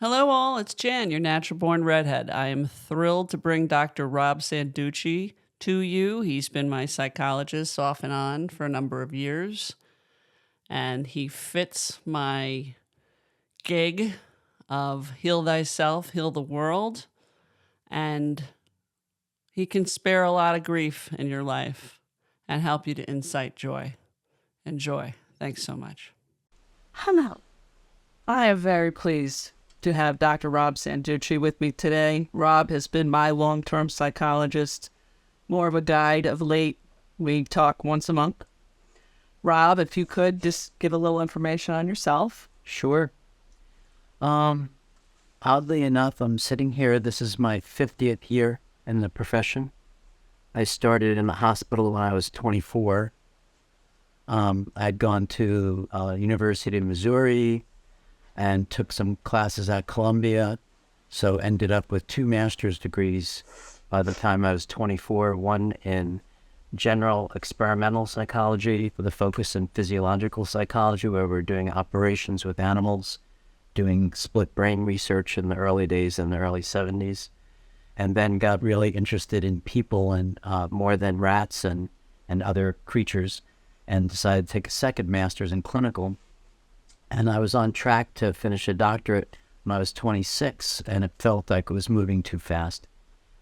Hello, all. It's Jan, your natural born redhead. I am thrilled to bring Dr. Rob Sanducci to you. He's been my psychologist off and on for a number of years, and he fits my gig of heal thyself, heal the world, and he can spare a lot of grief in your life and help you to incite joy. Enjoy. Thanks so much. Hello. I am very pleased to have Dr. Rob Sanducci with me today. Rob has been my long-term psychologist, more of a guide of late. We talk once a month. Rob, if you could just give a little information on yourself. Sure. Oddly enough, I'm sitting here. This is my 50th year in the profession. I started in the hospital when I was 24. I'd gone to University of Missouri and took some classes at Columbia, so ended up with 2 master's degrees by the time I was 24, one in general experimental psychology with a focus in physiological psychology, where we're doing operations with animals, doing split brain research in the early days in the early 70s, and then got really interested in people and more than rats and other creatures, and decided to take a second master's in clinical. And I was on track to finish a doctorate when I was 26, and it felt like it was moving too fast.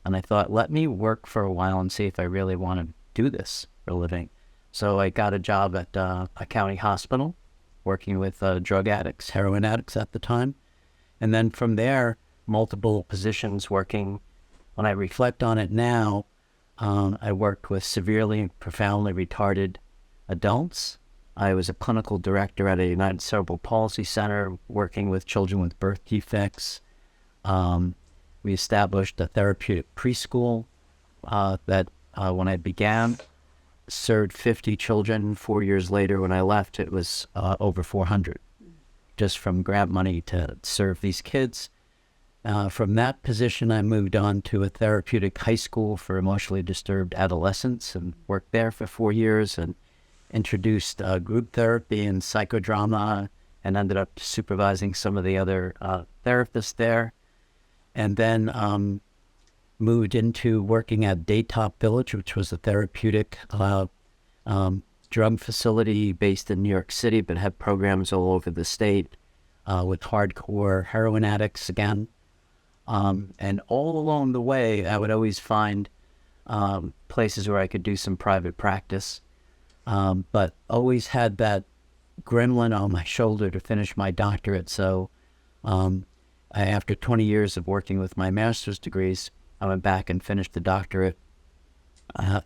And I thought, let me work for a while and see if I really want to do this for a living. So I got a job at a county hospital, working with drug addicts, heroin addicts at the time. And then from there, multiple positions working. When I reflect on it now, I worked with severely and profoundly retarded adults. I was a clinical director at a United Cerebral Palsy Center working with children with birth defects. We established a therapeutic preschool that when I began, served 50 children. 4 years later, when I left, it was over 400, just from grant money to serve these kids. From that position, I moved on to a therapeutic high school for emotionally disturbed adolescents and worked there for 4 years and introduced group therapy and psychodrama, and ended up supervising some of the other therapists there. And then moved into working at Daytop Village, which was a therapeutic drug facility based in New York City, but had programs all over the state with hardcore heroin addicts again. And all along the way, I would always find places where I could do some private practice. But always had that gremlin on my shoulder to finish my doctorate. So after 20 years of working with my master's degrees, I went back and finished the doctorate.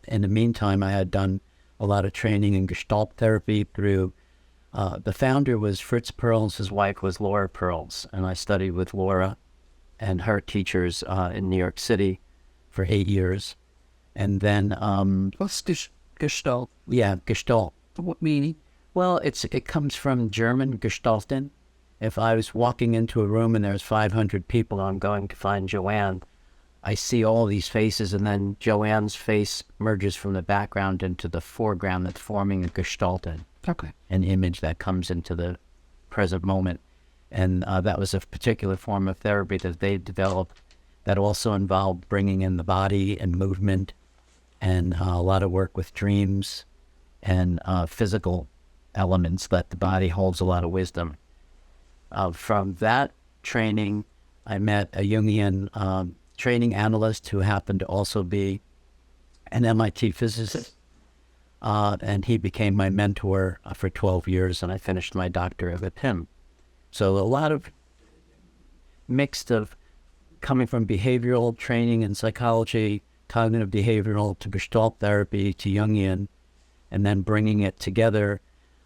In the meantime, I had done a lot of training in Gestalt therapy through, the founder was Fritz Perls, his wife was Laura Perls, and I studied with Laura and her teachers in New York City for 8 years. And then What's Gestalt? yeah, Gestalt. What meaning? Well, it comes from German, Gestalten. If I was walking into a room and there's 500 people, I'm going to find Joanne. I see all these faces, and then Joanne's face merges from the background into the foreground, that's forming a Gestalten, Okay. an image that comes into the present moment. And that was a particular form of therapy that they developed that also involved bringing in the body and movement, and a lot of work with dreams and physical elements, that the body holds a lot of wisdom. From that training, I met a Jungian training analyst who happened to also be an MIT physicist, and he became my mentor for 12 years, and I finished my doctorate with him. So a lot of mixed of coming from behavioral training in psychology, cognitive behavioral, to Gestalt therapy, to Jungian, and then bringing it together.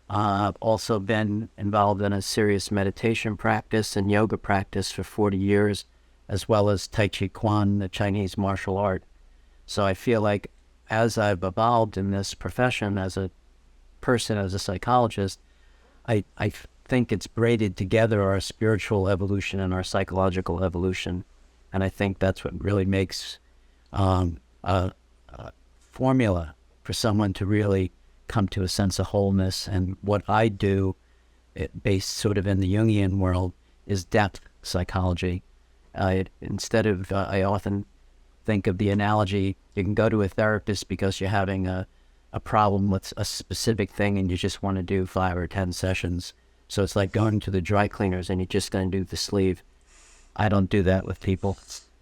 I've also been involved in a serious meditation practice and yoga practice for 40 years, as well as Tai Chi Chuan, the Chinese martial art. So I feel like as I've evolved in this profession as a person, as a psychologist, I think it's braided together our spiritual evolution and our psychological evolution. And I think that's what really makes a formula for someone to really come to a sense of wholeness. And what I do, based sort of in the Jungian world, is depth psychology. I often think of the analogy, you can go to a therapist because you're having a problem with a specific thing and you just want to do 5 or 10 sessions. So it's like going to the dry cleaners and you're just going to do the sleeve. I don't do that with people.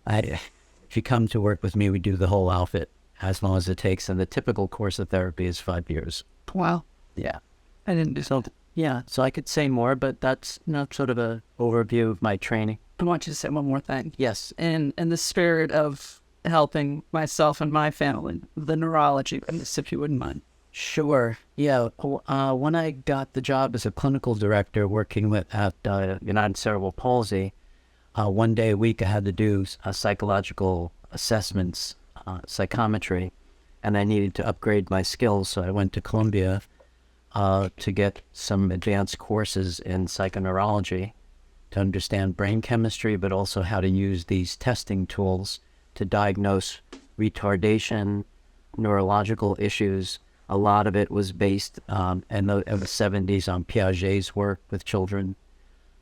If you come to work with me, we do the whole outfit as long as it takes. And the typical course of therapy is 5 years. Wow. Yeah. I didn't do So, yeah. So I could say more, but that's sort of a overview of my training. I want you to say one more thing. Yes. In the spirit of helping myself and my family, the neurology, if you wouldn't mind. Sure. Yeah. When I got the job as a clinical director working at United Cerebral Palsy, one day a week I had to do psychological assessments, psychometry, and I needed to upgrade my skills. So I went to Columbia to get some advanced courses in psychoneurology to understand brain chemistry, but also how to use these testing tools to diagnose retardation, neurological issues. A lot of it was based in the 70s on Piaget's work with children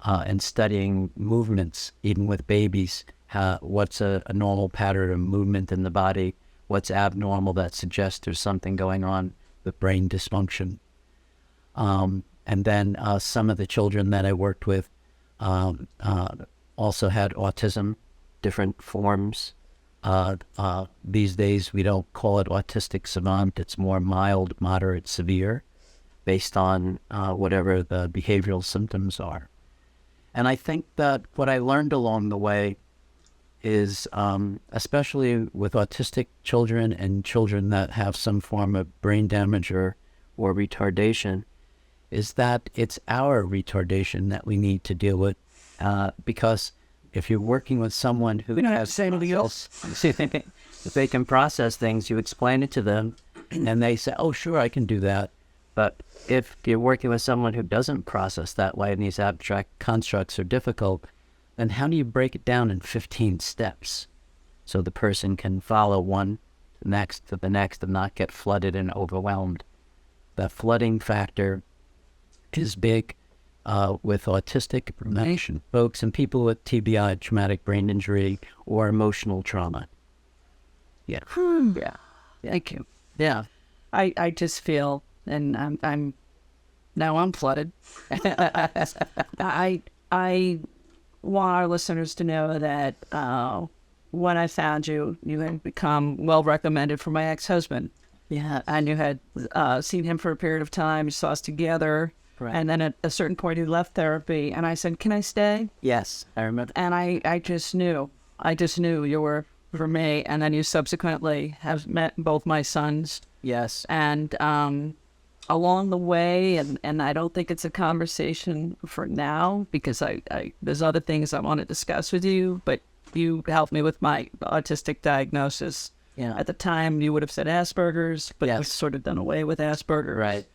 and studying movements, even with babies. What's a normal pattern of movement in the body? What's abnormal that suggests there's something going on with brain dysfunction? And then some of the children that I worked with also had autism, different forms. These days we don't call it autistic savant. It's more mild, moderate, severe, based on whatever the behavioral symptoms are. And I think that what I learned along the way is, especially with autistic children and children that have some form of brain damage or retardation, is that it's our retardation that we need to deal with, because if you're working with someone who has somebody else, if they can process things, you explain it to them, and they say, "Oh, sure, I can do that." But if you're working with someone who doesn't process that way, and these abstract constructs are difficult, then how do you break it down in 15 steps so the person can follow one next to the next and not get flooded and overwhelmed? The flooding factor is big. With autistic folks and people with TBI, traumatic brain injury, or emotional trauma. Yeah. Yeah. Thank you. Yeah. I just feel, and I'm flooded. I want our listeners to know that when I found you, you had become well recommended for my ex-husband. Yeah. And you had seen him for a period of time. You saw us together. Right. And then at a certain point, he left therapy, and I said, "Can I stay?" Yes, I remember. And I just knew you were for me. And then you subsequently have met both my sons. Yes. And along the way, and I don't think it's a conversation for now, because I there's other things I want to discuss with you, but you helped me with my autistic diagnosis. Yeah. At the time, you would have said Asperger's, but you've sort of done away with Asperger's. Right.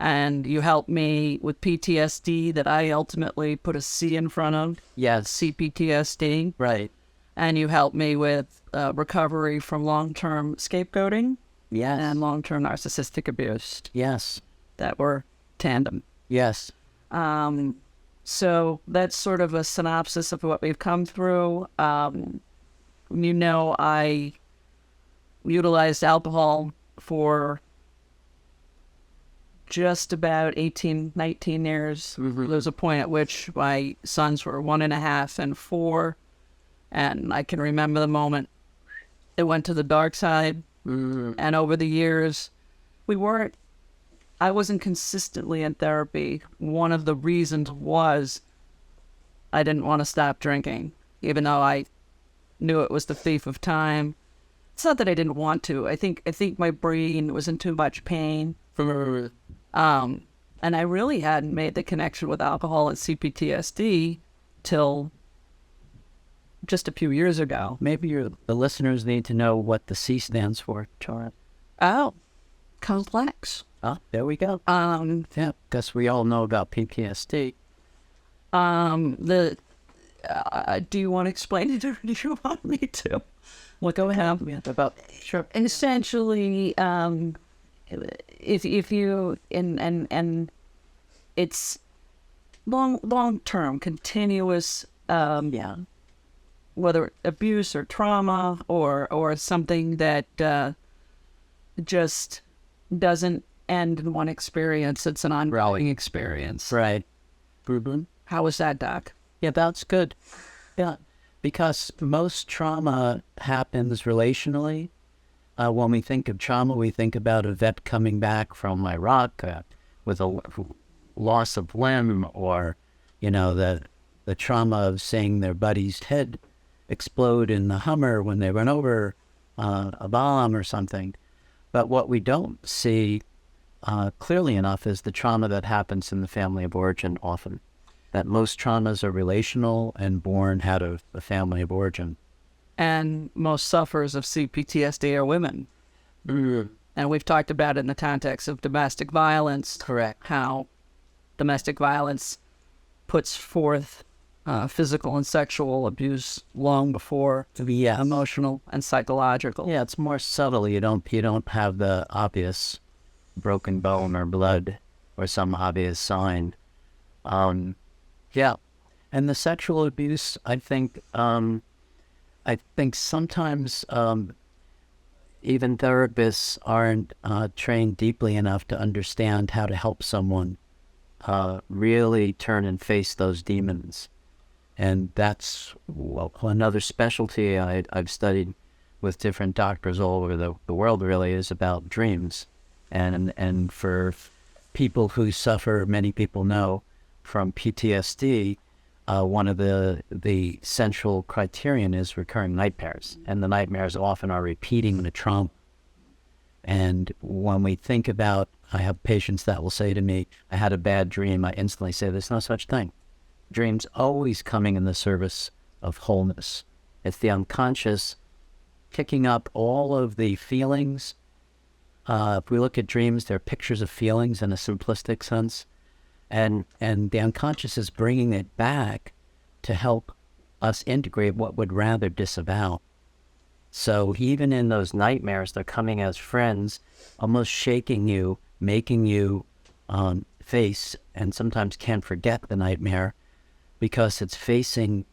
And you helped me with PTSD that I ultimately put a C in front of. Yes. CPTSD. Right. And you helped me with recovery from long-term scapegoating. Yes. And long-term narcissistic abuse. Yes. That were tandem. Yes. So that's sort of a synopsis of what we've come through. I utilized alcohol for just about 18, 19 years. Mm-hmm. There was a point at which my sons were 1.5 and 4, and I can remember the moment it went to the dark side. Mm-hmm. And over the years, I wasn't consistently in therapy. One of the reasons was I didn't want to stop drinking, even though I knew it was the thief of time. It's not that I didn't want to. I think my brain was in too much pain. And I really hadn't made the connection with alcohol and CPTSD till just a few years ago. Maybe the listeners need to know what the C stands for, Joanne. Oh, complex. Oh, there we go. Yeah, because we all know about PTSD. Do you want to explain it, or do you want me to? Well, go ahead. Sure. Essentially, if you and it's long term continuous yeah, whether abuse or trauma or something that just doesn't end in one experience. It's an ongoing experience. Right. How was that, Doc? Yeah, that's good. Yeah, because most trauma happens relationally. When we think of trauma, we think about a vet coming back from Iraq with a loss of limb, or, the trauma of seeing their buddy's head explode in the Hummer when they run over a bomb or something. But what we don't see clearly enough is the trauma that happens in the family of origin often. That most traumas are relational and born out of the family of origin. And most sufferers of CPTSD are women. And we've talked about it in the context of domestic violence. Correct. How domestic violence puts forth physical and sexual abuse long before emotional and psychological. Yeah, it's more subtle. You don't have the obvious broken bone or blood or some obvious sign. Yeah, and the sexual abuse, I think sometimes even therapists aren't trained deeply enough to understand how to help someone really turn and face those demons. And that's another specialty I've studied with different doctors all over the world, really, is about dreams. And for people who suffer, many people know, from PTSD, one of the central criterion is recurring nightmares. And the nightmares often are repeating the trauma. And when we think about, I have patients that will say to me, I had a bad dream, I instantly say, there's no such thing. Dreams always coming in the service of wholeness. It's the unconscious picking up all of the feelings. If we look at dreams, they're pictures of feelings in a simplistic sense. And the unconscious is bringing it back to help us integrate what would rather disavow. So even in those nightmares, they're coming as friends, almost shaking you, making you face, and sometimes can't forget the nightmare because it's facing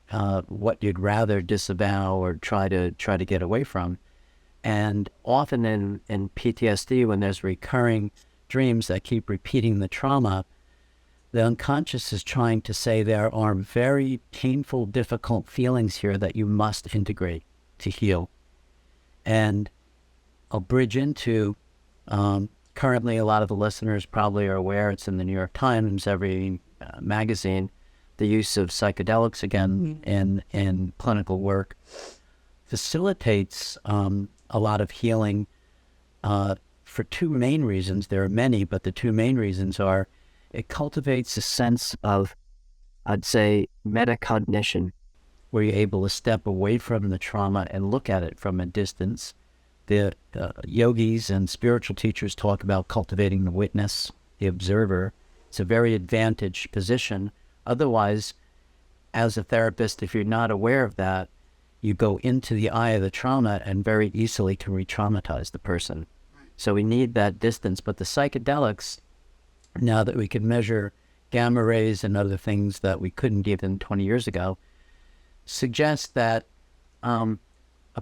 what you'd rather disavow or try to get away from. And often in PTSD, when there's recurring dreams that keep repeating the trauma, the unconscious is trying to say there are very painful, difficult feelings here that you must integrate to heal. And I'll bridge into, currently a lot of the listeners probably are aware, it's in the New York Times, every magazine, the use of psychedelics again in clinical work facilitates a lot of healing for two main reasons. There are many, but the two main reasons are it cultivates a sense of, I'd say, metacognition, where you're able to step away from the trauma and look at it from a distance. The yogis and spiritual teachers talk about cultivating the witness, the observer. It's a very advantaged position. Otherwise, as a therapist, if you're not aware of that, you go into the eye of the trauma and very easily can re-traumatize the person. So we need that distance. But the psychedelics, now that we can measure gamma rays and other things that we couldn't even 20 years ago, suggest that a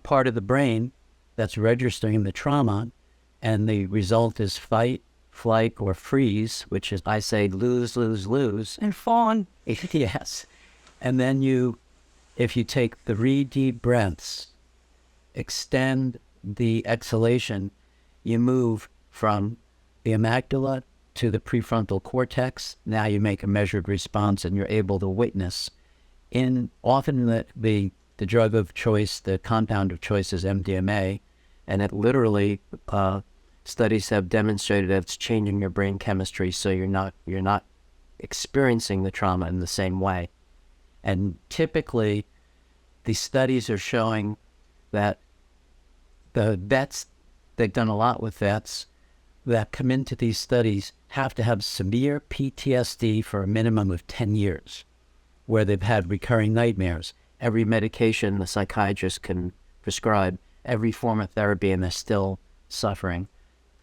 part of the brain that's registering the trauma, and the result is fight, flight, or freeze, which is, I say, lose, lose, lose. And fawn. Yes. And then if you take 3 deep breaths, extend the exhalation, you move from the amygdala to the prefrontal cortex. Now you make a measured response and you're able to witness. Often the drug of choice, the compound of choice is MDMA, and it literally, studies have demonstrated that it's changing your brain chemistry so you're not experiencing the trauma in the same way. And typically, the studies are showing that the vets, they've done a lot with vets, that come into these studies have to have severe PTSD for a minimum of 10 years, where they've had recurring nightmares. Every medication the psychiatrist can prescribe, every form of therapy, and they're still suffering.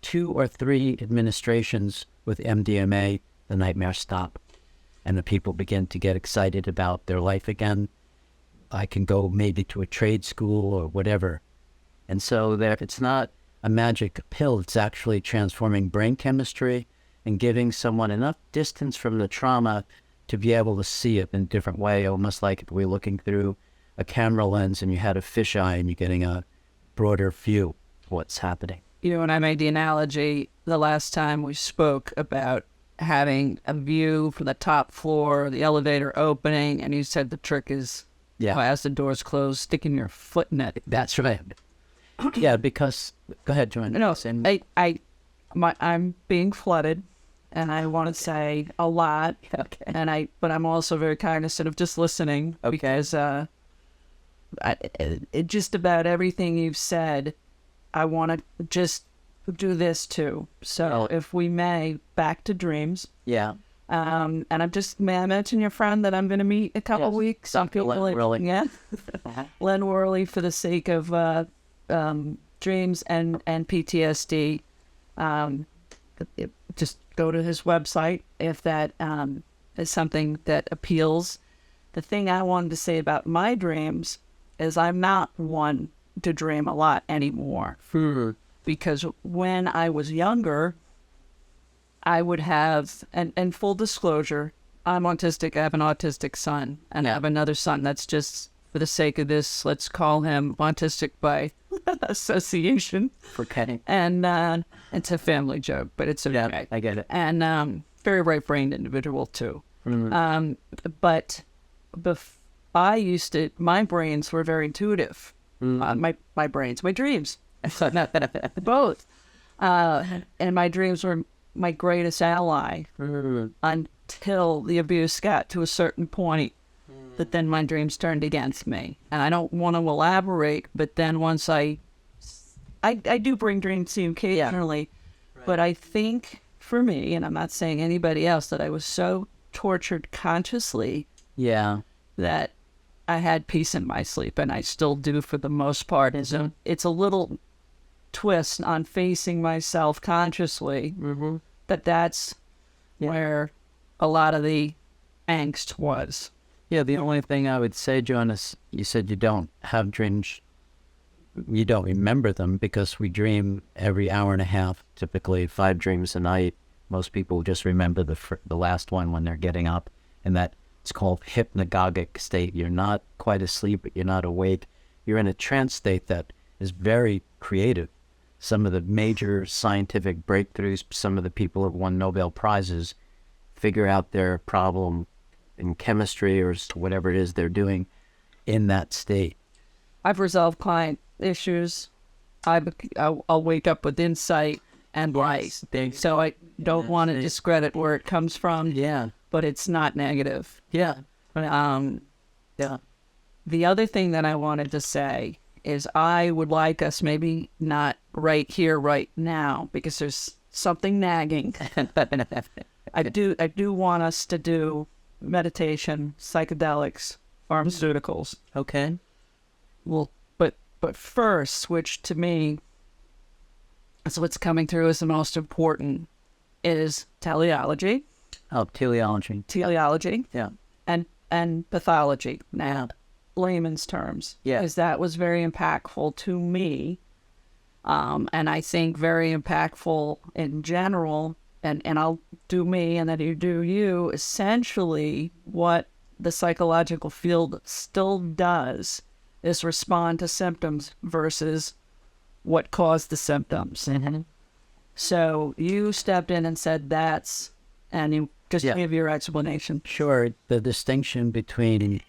2 or 3 administrations with MDMA, the nightmares stop, and the people begin to get excited about their life again, I can go maybe to a trade school or whatever. And so there, it's not a magic pill. It's actually transforming brain chemistry and giving someone enough distance from the trauma to be able to see it in a different way, almost like if we're looking through a camera lens and you had a fisheye and you're getting a broader view of what's happening. You know, and I made the analogy the last time we spoke about having a view from the top floor, the elevator opening, and you said the trick is, as the doors close, sticking your foot in it. That's right. Yeah, because go ahead, Joanne. No, I'm being flooded, and I want to say a lot. Okay. But I'm also very cognizant of just listening because just about everything you've said, I want to just do this too. So if we may, back to dreams. Yeah. And may I mention your friend that I'm going to meet in a couple of weeks? Some people Len Worley. Yeah. Len Worley, for the sake of dreams and PTSD. Just go to his website if that is something that appeals. The thing I wanted to say about my dreams is I'm not one to dream a lot anymore. Because when I was younger, I would have, and full disclosure, I'm autistic. I have an autistic son, and I have another son that's just, for the sake of this, let's call him autistic by association. Okay. And it's a family joke, but it's okay. Yeah, I get it. And very right-brained individual, too. But my brains were very intuitive. My dreams. Both. And my dreams were my greatest ally until the abuse got to a certain point that then my dreams turned against me. And I don't want to elaborate, but then once I do bring dreams to you occasionally, but I think for me, and I'm not saying anybody else, that I was so tortured consciously that I had peace in my sleep, and I still do for the most part. It's a little twist on facing myself consciously, that's where a lot of the angst was. Yeah, the only thing I would say, Joanne, is you said you don't have dreams, you don't remember them, because we dream every hour and a half, typically 5 dreams a night. Most people just remember the last one when they're getting up, and that it's called hypnagogic state. You're not quite asleep, but you're not awake. You're in a trance state that is very creative. Some of the major scientific breakthroughs, some of the people who have won Nobel Prizes, figure out their problem in chemistry or whatever it is they're doing in that state. I've resolved client issues. I'll wake up with insight and light. So I don't want to discredit where it comes from. Yeah. But it's not negative. Yeah. The other thing that I wanted to say is I would like us, maybe not right here, right now, because there's something nagging. I do want us to do meditation, psychedelics, pharmaceuticals. Okay. Well, but first, which to me is what's coming through as the most important, is teleology. Oh, teleology. Teleology. Yeah. And pathology. Now, layman's terms. Yeah. Because that was very impactful to me. And I think very impactful in general. And I'll do me and then you do you. Essentially, what the psychological field still does is respond to symptoms versus what caused the symptoms. So you stepped in and said and you just give your explanation. Sure. The distinction between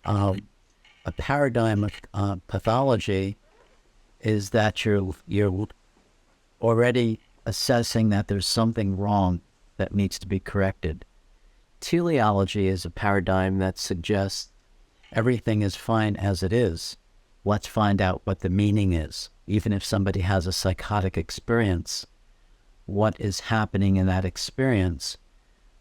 a paradigm of pathology is that you're already assessing that there's something wrong that needs to be corrected. Teleology is a paradigm that suggests everything is fine as it is. Let's find out what the meaning is. Even if somebody has a psychotic experience, what is happening in that experience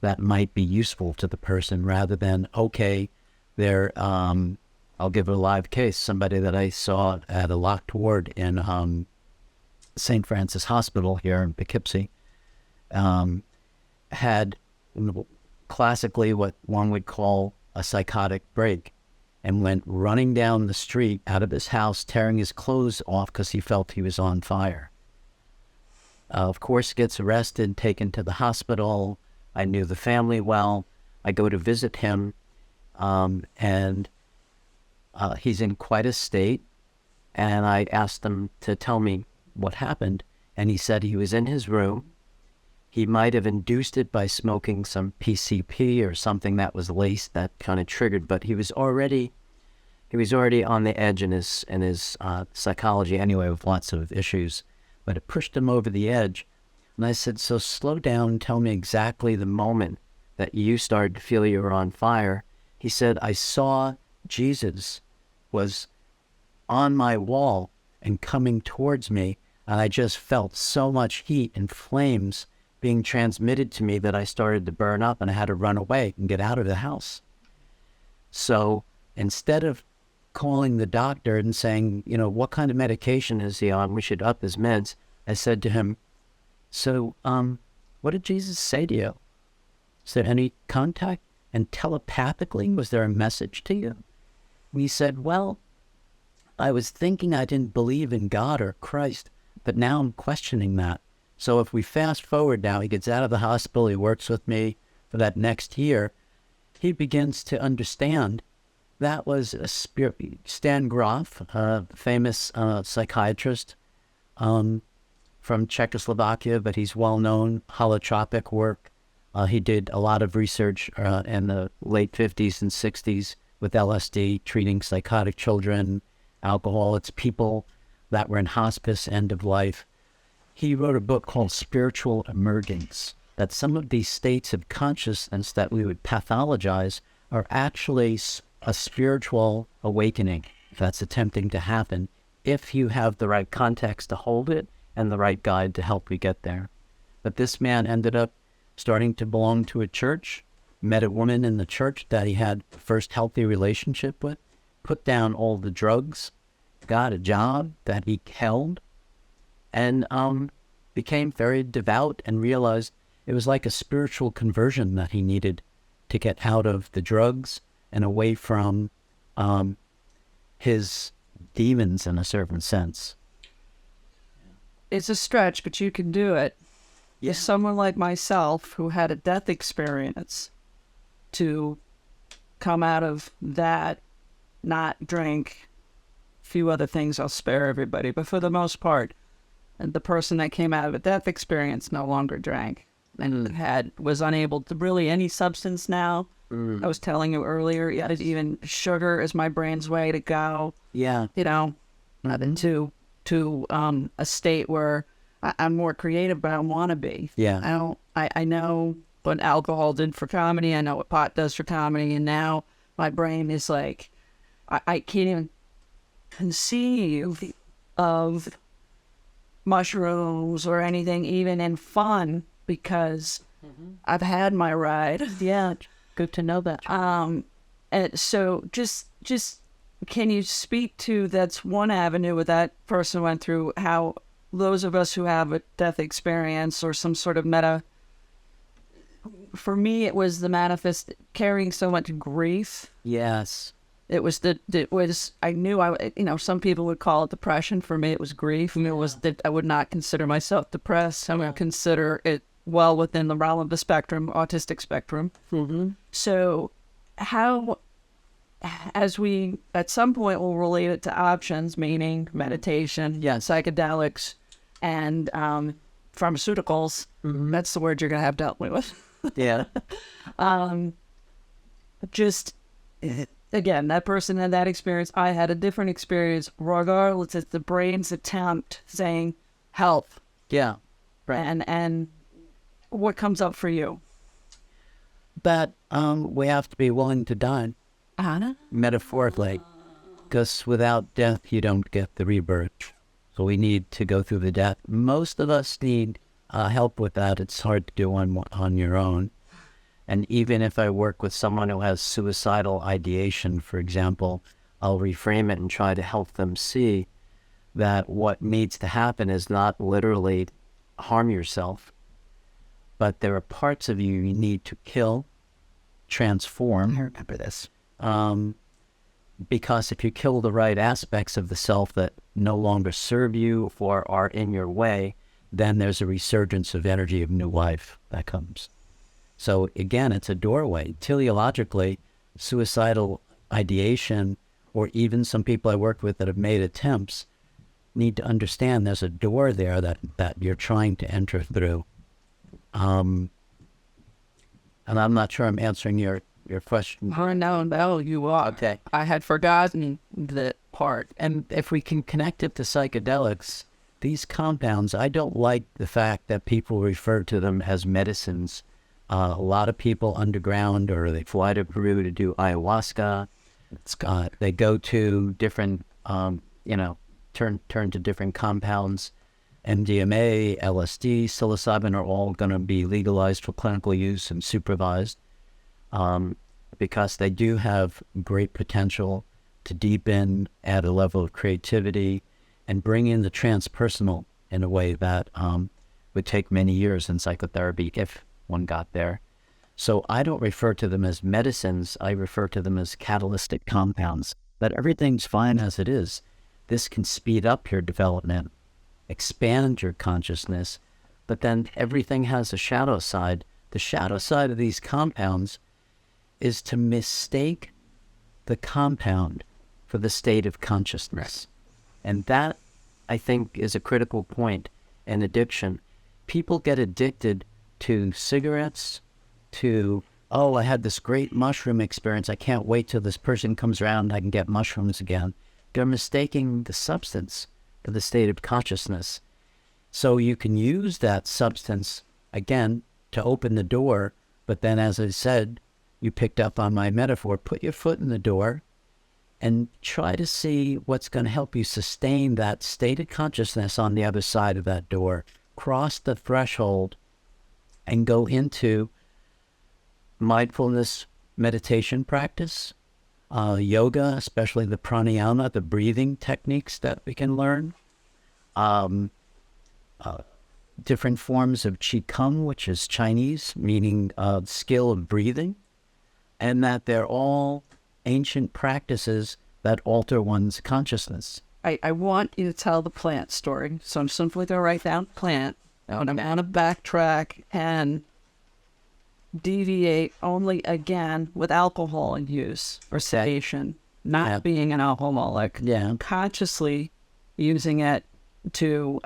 that might be useful to the person, rather than, okay, I'll give a live case. Somebody that I saw at a locked ward in St. Francis Hospital here in Poughkeepsie had classically what one would call a psychotic break. and went running down the street out of his house, tearing his clothes off because he felt he was on fire. Of course, gets arrested, taken to the hospital. I knew the family well. I go to visit him, and he's in quite a state. And I asked him to tell me what happened, and he said he was in his room. He might have induced it by smoking some PCP or something that was laced that kind of triggered, but he was already on the edge in his psychology anyway, with lots of issues. But it pushed him over the edge. And I said, so slow down, tell me exactly the moment that you started to feel you were on fire. He said, I saw Jesus was on my wall and coming towards me, and I just felt so much heat and flames being transmitted to me that I started to burn up, and I had to run away and get out of the house. So instead of calling the doctor and saying, what kind of medication is he on? We should up his meds. I said to him, so what did Jesus say to you? Is there any contact? And telepathically, was there a message to you? And he said, well, I was thinking I didn't believe in God or Christ, but now I'm questioning that. So if we fast forward now, he gets out of the hospital, he works with me for that next year, he begins to understand that was a spirit. Stan Grof, a famous psychiatrist from Czechoslovakia, but he's well-known, holotropic work. He did a lot of research in the late 50s and 60s with LSD, treating psychotic children, alcohol. It's people that were in hospice, end of life. He wrote a book called Spiritual Emergence, that some of these states of consciousness that we would pathologize are actually a spiritual awakening that's attempting to happen if you have the right context to hold it and the right guide to help you get there. But this man ended up starting to belong to a church, met a woman in the church that he had the first healthy relationship with, put down all the drugs, got a job that he held, and became very devout and realized it was like a spiritual conversion that he needed to get out of the drugs and away from his demons in a certain sense. It's a stretch, but you can do it. Yeah. Someone like myself who had a death experience, to come out of that, not drink, a few other things I'll spare everybody, but for the most part, and the person that came out of a death experience no longer drank and was unable to really any substance now. I was telling you earlier, even sugar is my brain's way to go. Yeah. Not into a state where I'm more creative, but I don't want to be. Yeah. I know what alcohol did for comedy. I know what pot does for comedy. And now my brain is like, I can't even conceive of mushrooms or anything, even in fun, because I've had my ride. Yeah. Good to know that. And so just can you speak to, that's one avenue where that person went through, how those of us who have a death experience or some sort of for me, it was the manifest carrying so much grief. Yes. It was I knew some people would call it depression. For me, it was grief. And it was that I would not consider myself depressed. I would consider it well within the realm of the spectrum, autistic spectrum. Mm-hmm. So how, as we at some point will relate it to options, meaning meditation, psychedelics, and pharmaceuticals, that's the word you're going to have dealt with. Yeah. Again, that person had that experience. I had a different experience, regardless of the brain's attempt saying help. Yeah. Right. And what comes up for you? That we have to be willing to die. Anna? Metaphorically. Because without death, you don't get the rebirth. So we need to go through the death. Most of us need help with that. It's hard to do on your own. And even if I work with someone who has suicidal ideation, for example, I'll reframe it and try to help them see that what needs to happen is not literally harm yourself, but there are parts of you need to kill, transform. I remember this. Because if you kill the right aspects of the self that no longer serve you or are in your way, then there's a resurgence of energy of new life that comes. So again, it's a doorway. Teleologically, suicidal ideation, or even some people I work with that have made attempts, need to understand there's a door there that you're trying to enter through. And I'm not sure I'm answering your question. No, you are. Okay. I had forgotten that part. And if we can connect it to psychedelics, these compounds, I don't like the fact that people refer to them as medicines. A lot of people underground, or they fly to Peru to do ayahuasca. They go to different, turn to different compounds. MDMA, LSD, psilocybin are all going to be legalized for clinical use and supervised, because they do have great potential to deepen, add a level of creativity, and bring in the transpersonal in a way that would take many years in psychotherapy if one got there. So I don't refer to them as medicines. I refer to them as catalytic compounds, that everything's fine as it is. This can speed up your development, expand your consciousness, but then everything has a shadow side. The shadow side of these compounds is to mistake the compound for the state of consciousness. And that, I think, is a critical point in addiction. People get addicted to cigarettes, to, I had this great mushroom experience. I can't wait till this person comes around and I can get mushrooms again. They're mistaking the substance for the state of consciousness. So you can use that substance, again, to open the door, but then, as I said, you picked up on my metaphor, put your foot in the door and try to see what's going to help you sustain that state of consciousness on the other side of that door. Cross the threshold and go into mindfulness meditation practice, yoga, especially the pranayama, the breathing techniques that we can learn, different forms of qigong, which is Chinese, meaning skill of breathing, and that they're all ancient practices that alter one's consciousness. I want you to tell the plant story. So I'm simply going to write down plant, and I'm going to backtrack and deviate only again with alcohol use or sedation, not being an alcoholic. Yeah. Consciously using it to,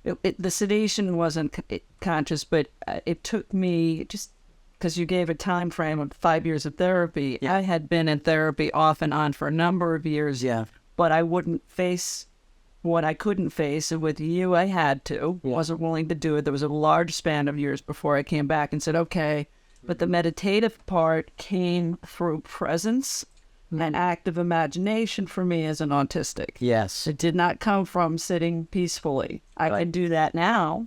the sedation wasn't conscious, but it took me, just because you gave a time frame of 5 years of therapy. Yeah. I had been in therapy off and on for a number of years. Yeah. But I wouldn't face what I couldn't face. And with you, I had to. Yeah. Wasn't willing to do it. There was a large span of years before I came back and said, okay. But the meditative part came through presence and active imagination for me as an autistic. Yes. It did not come from sitting peacefully. I can do that now.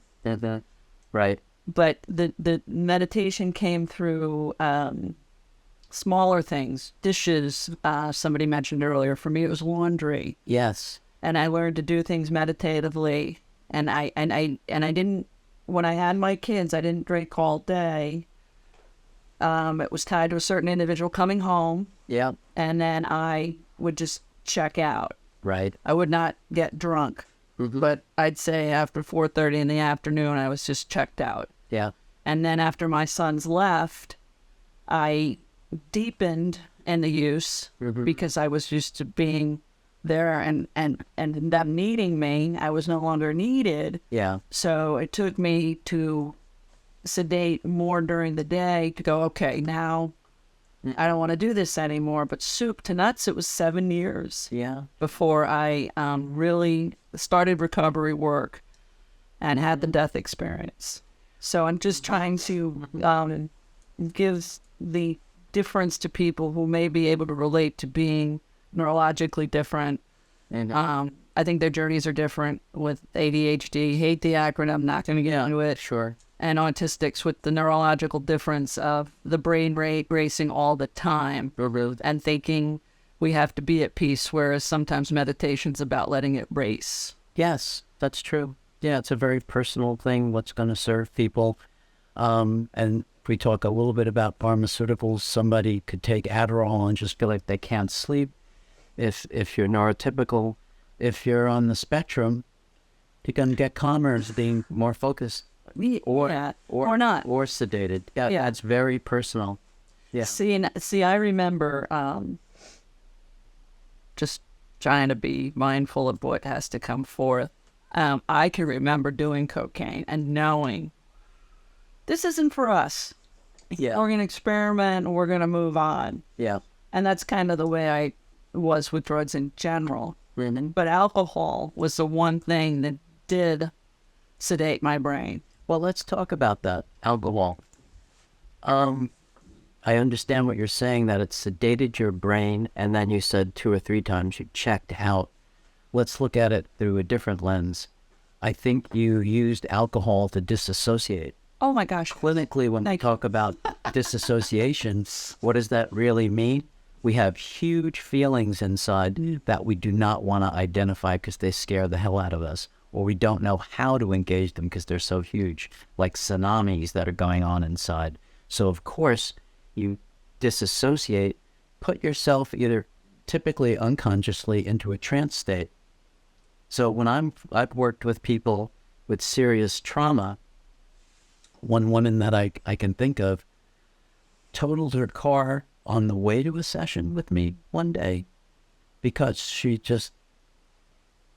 Right. But the meditation came through smaller things, dishes. Somebody mentioned earlier. For me, it was laundry. Yes. And I learned to do things meditatively. And I didn't. When I had my kids, I didn't drink all day. It was tied to a certain individual coming home. Yeah. And then I would just check out. Right. I would not get drunk. Mm-hmm. But I'd say after 4:30 in the afternoon, I was just checked out. Yeah. And then after my sons left, I deepened in the use because I was used to being there and them needing me. I was no longer needed. Yeah. So it took me to sedate more during the day to go, okay, now I don't want to do this anymore. But soup to nuts, it was 7 years. Yeah. Before I really started recovery work and had the death experience. So I'm just trying to give the difference to people who may be able to relate to being neurologically different. And I think their journeys are different with ADHD. Hate the acronym, not going to get into it. sure. And autistics with the neurological difference of the brain rate racing all the time and thinking we have to be at peace, whereas sometimes meditation's about letting it race. Yes, that's true. Yeah, it's a very personal thing, what's going to serve people. And If we talk a little bit about pharmaceuticals, somebody could take Adderall and just feel like they can't sleep. If you're neurotypical, if you're on the spectrum, you're going to get calmer and being more focused. Or not. Or sedated. Yeah, it's very personal. Yeah. See, I remember just trying to be mindful of what has to come forth. I can remember doing cocaine and knowing this isn't for us. Yeah. We're going to experiment and we're going to move on. Yeah. And that's kind of the way I was with drugs in general. Mm-hmm. But alcohol was the one thing that did sedate my brain. Well, let's talk about that, alcohol. I understand what you're saying, that it sedated your brain, and then you said 2 or 3 times you checked out. Let's look at it through a different lens. I think you used alcohol to disassociate. Oh my gosh. Clinically, when we talk about disassociation, what does that really mean? We have huge feelings inside that we do not want to identify because they scare the hell out of us, or we don't know how to engage them because they're so huge, like tsunamis that are going on inside. So, of course, you disassociate, put yourself either typically unconsciously into a trance state. So when I've worked with people with serious trauma, one woman that I can think of totaled her car on the way to a session with me one day because she just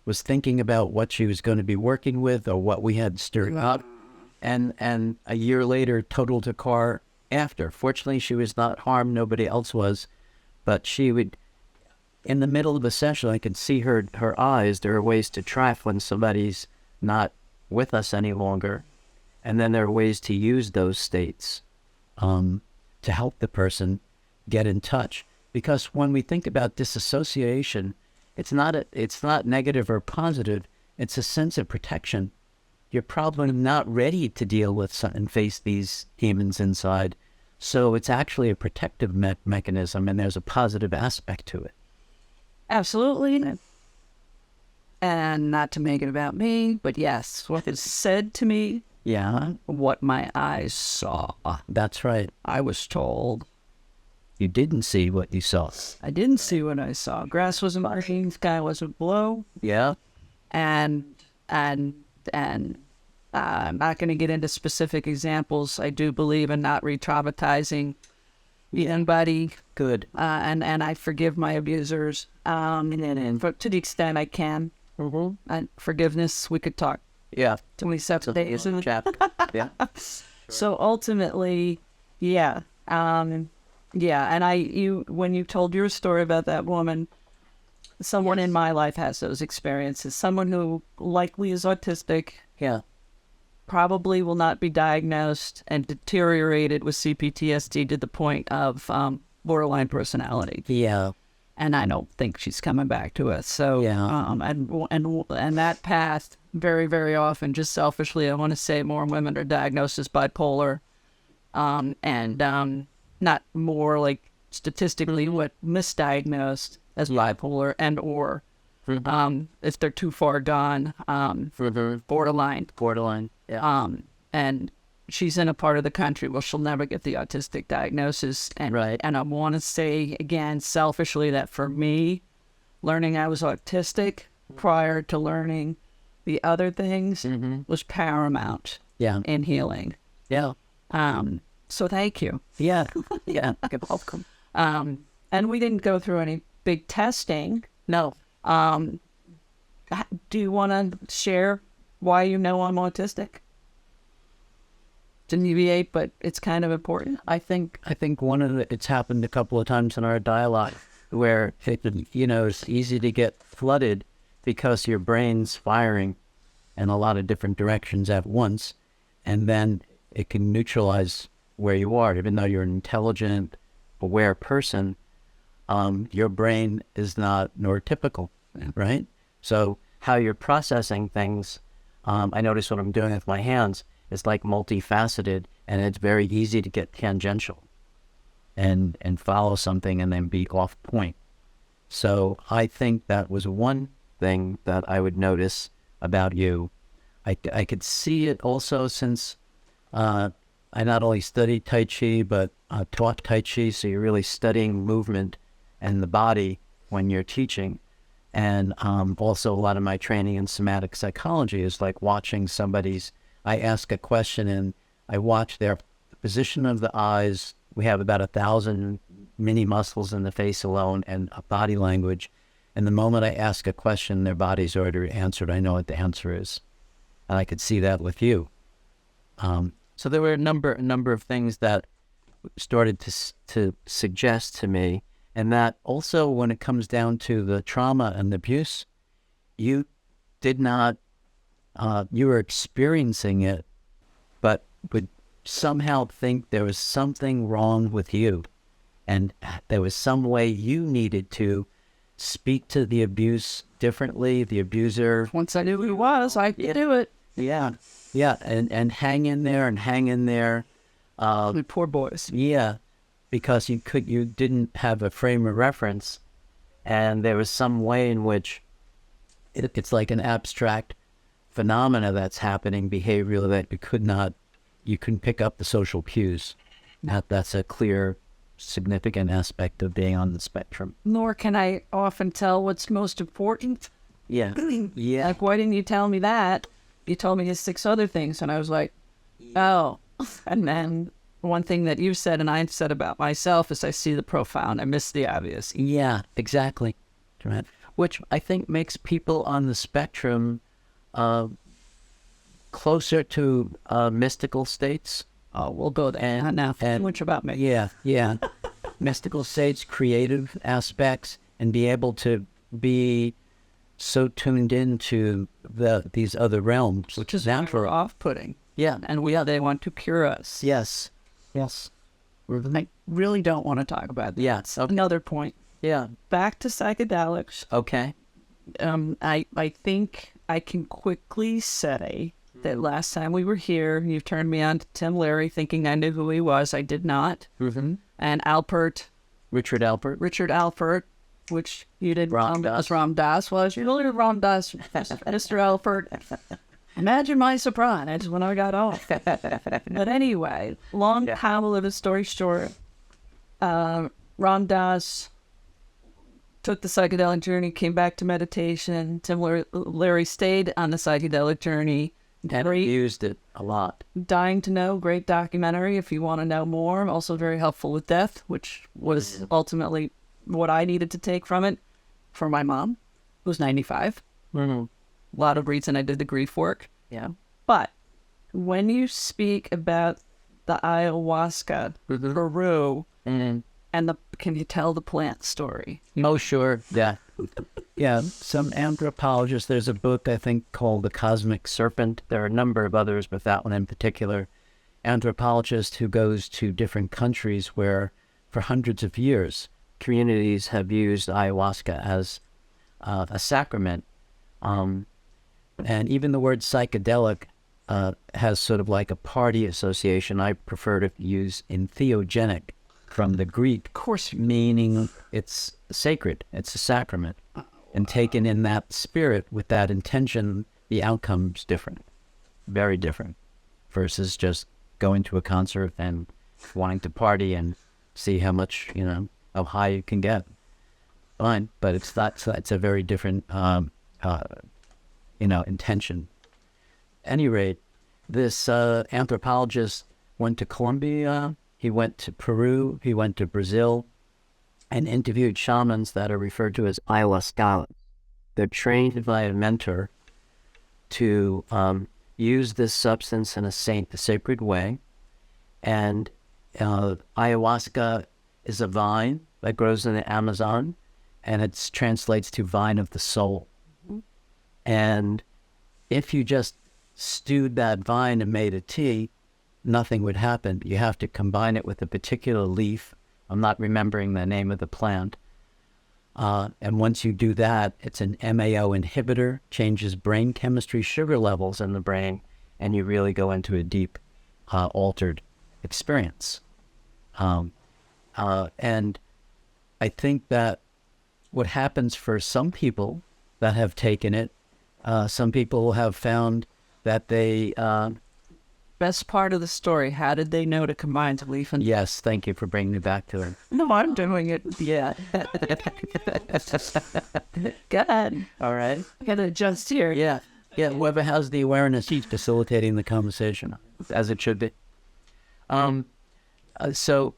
was thinking about what she was going to be working with or what we had stirred up, and a year later totaled her car after. Fortunately, she was not harmed, nobody else was, but she would, in the middle of a session, I could see her eyes. There are ways to track when somebody's not with us any longer, and then there are ways to use those states to help the person get in touch. Because when we think about disassociation, it's not negative or positive. It's a sense of protection. You're probably not ready to deal with and face these demons inside. So it's actually a protective mechanism, and there's a positive aspect to it. Absolutely. And not to make it about me, but yes, what is said to me, what my eyes saw. That's right. I was told. You didn't see what you saw. I didn't see what I saw. Grass wasn't green, sky wasn't blue. Yeah. And I'm not going to get into specific examples. I do believe in not re-traumatizing anybody. Good. And I forgive my abusers. But to the extent I can. Mm-hmm. And forgiveness, we could talk. Yeah. 27 days. Yeah. So ultimately, yeah. And when you told your story about that woman, someone in my life has those experiences. Someone who likely is autistic. Yeah. Probably will not be diagnosed and deteriorated with CPTSD to the point of borderline personality. Yeah. And I don't think she's coming back to us. So, and that path, very, very often, just selfishly, I want to say more women are diagnosed as bipolar, and not more like statistically what misdiagnosed as bipolar and or if they're too far gone, borderline. Borderline. Yeah. And she's in a part of the country where she'll never get the autistic diagnosis. And, right. And I want to say, again, selfishly, that for me, learning I was autistic prior to learning the other things was paramount in healing. Yeah. So thank you. Yeah. Yeah. You're welcome. And we didn't go through any big testing. No. Do you want to share why you know I'm autistic? To deviate, but it's kind of important. I think it's happened a couple of times in our dialogue where it's easy to get flooded because your brain's firing in a lot of different directions at once, and then it can neutralize where you are. Even though you're an intelligent, aware person, your brain is not neurotypical, right? So how you're processing things, I notice what I'm doing with my hands is like multifaceted, and it's very easy to get tangential and follow something and then be off point. So I think that was one thing that I would notice about you. I could see it also since I I not only studied Tai Chi, but taught Tai Chi, so you're really studying movement and the body when you're teaching. And also a lot of my training in somatic psychology is like watching I ask a question and I watch their position of the eyes. We have about 1,000 mini muscles in the face alone and a body language. And the moment I ask a question, their body's already answered. I know what the answer is. And I could see that with you. So there were a number of things that started to suggest to me. And that also, when it comes down to the trauma and abuse, you did not, you were experiencing it, but would somehow think there was something wrong with you. And there was some way you needed to speak to the abuse differently, the abuser. Once I knew who it was, I could do it. Yeah, and hang in there. The poor boys. Yeah, because you didn't have a frame of reference, and there was some way in which it's like an abstract phenomena that's happening, behavioral, that you couldn't pick up the social cues. That's a clear, significant aspect of being on the spectrum. Nor can I often tell what's most important. Yeah. Yeah. Like, why didn't you tell me that? You told me his 6 other things, and I was like, oh. And then one thing that you said and I said about myself is I see the profound, I miss the obvious. Yeah, exactly. Right. Which I think makes people on the spectrum closer to mystical states. Oh, we'll go there. Not now. Too much about me. Yeah. Mystical states, creative aspects, and be able to be so tuned into these other realms, which is for off-putting. Yeah, and they want to cure us. Yes. I really don't want to talk about that. Yes. Okay. Another point. Yeah. Back to psychedelics. Okay. I think I can quickly say that last time we were here, you turned me on to Tim Leary, thinking I knew who he was. I did not. Mm-hmm. And Richard Alpert, which you did. Ram Dass. Ram Dass was. You know, Ram Dass, Mr. Alpert. Imagine my surprise when I got off. But anyway, long convoluted of a story short, Ram Dass took the psychedelic journey, came back to meditation. Tim Leary stayed on the psychedelic journey. And used it a lot. Dying to Know, great documentary if you want to know more. Also very helpful with death, which was ultimately what I needed to take from it for my mom, who was 95. Mm-hmm. A lot of reason I did the grief work. Yeah. But when you speak about the ayahuasca, Peru, and can you tell the plant story? Oh, sure. Yeah. Yeah, some anthropologists, there's a book, I think, called The Cosmic Serpent. There are a number of others, but that one in particular. Anthropologist who goes to different countries where, for hundreds of years, communities have used ayahuasca as a sacrament. And even the word psychedelic has sort of like a party association. I prefer to use entheogenic from the Greek, of course, meaning it's sacred, it's a sacrament. And taken in that spirit with that intention, the outcome's different, very different, versus just going to a concert and wanting to party and see how much, how high you can get. Fine, but it's a very different, intention. At any rate, this anthropologist went to Colombia, he went to Peru, he went to Brazil, and interviewed shamans that are referred to as ayahuascalics. They're trained by a mentor to use this substance in a sacred way. And ayahuasca is a vine that grows in the Amazon, and it translates to vine of the soul. Mm-hmm. And if you just stewed that vine and made a tea, nothing would happen. You have to combine it with a particular leaf. I'm not remembering the name of the plant. And once you do that, it's an MAO inhibitor, changes brain chemistry, sugar levels in the brain, and you really go into a deep, altered experience. And I think that what happens for some people that have taken it, some people have found that they best part of the story. How did they know to combine to leaf and... Yes, thank you for bringing me back to it. No, I'm doing it. Yeah. Go ahead. All right. I gotta adjust here. Yeah. Yeah, whoever has the awareness, he's facilitating the conversation, as it should be. So,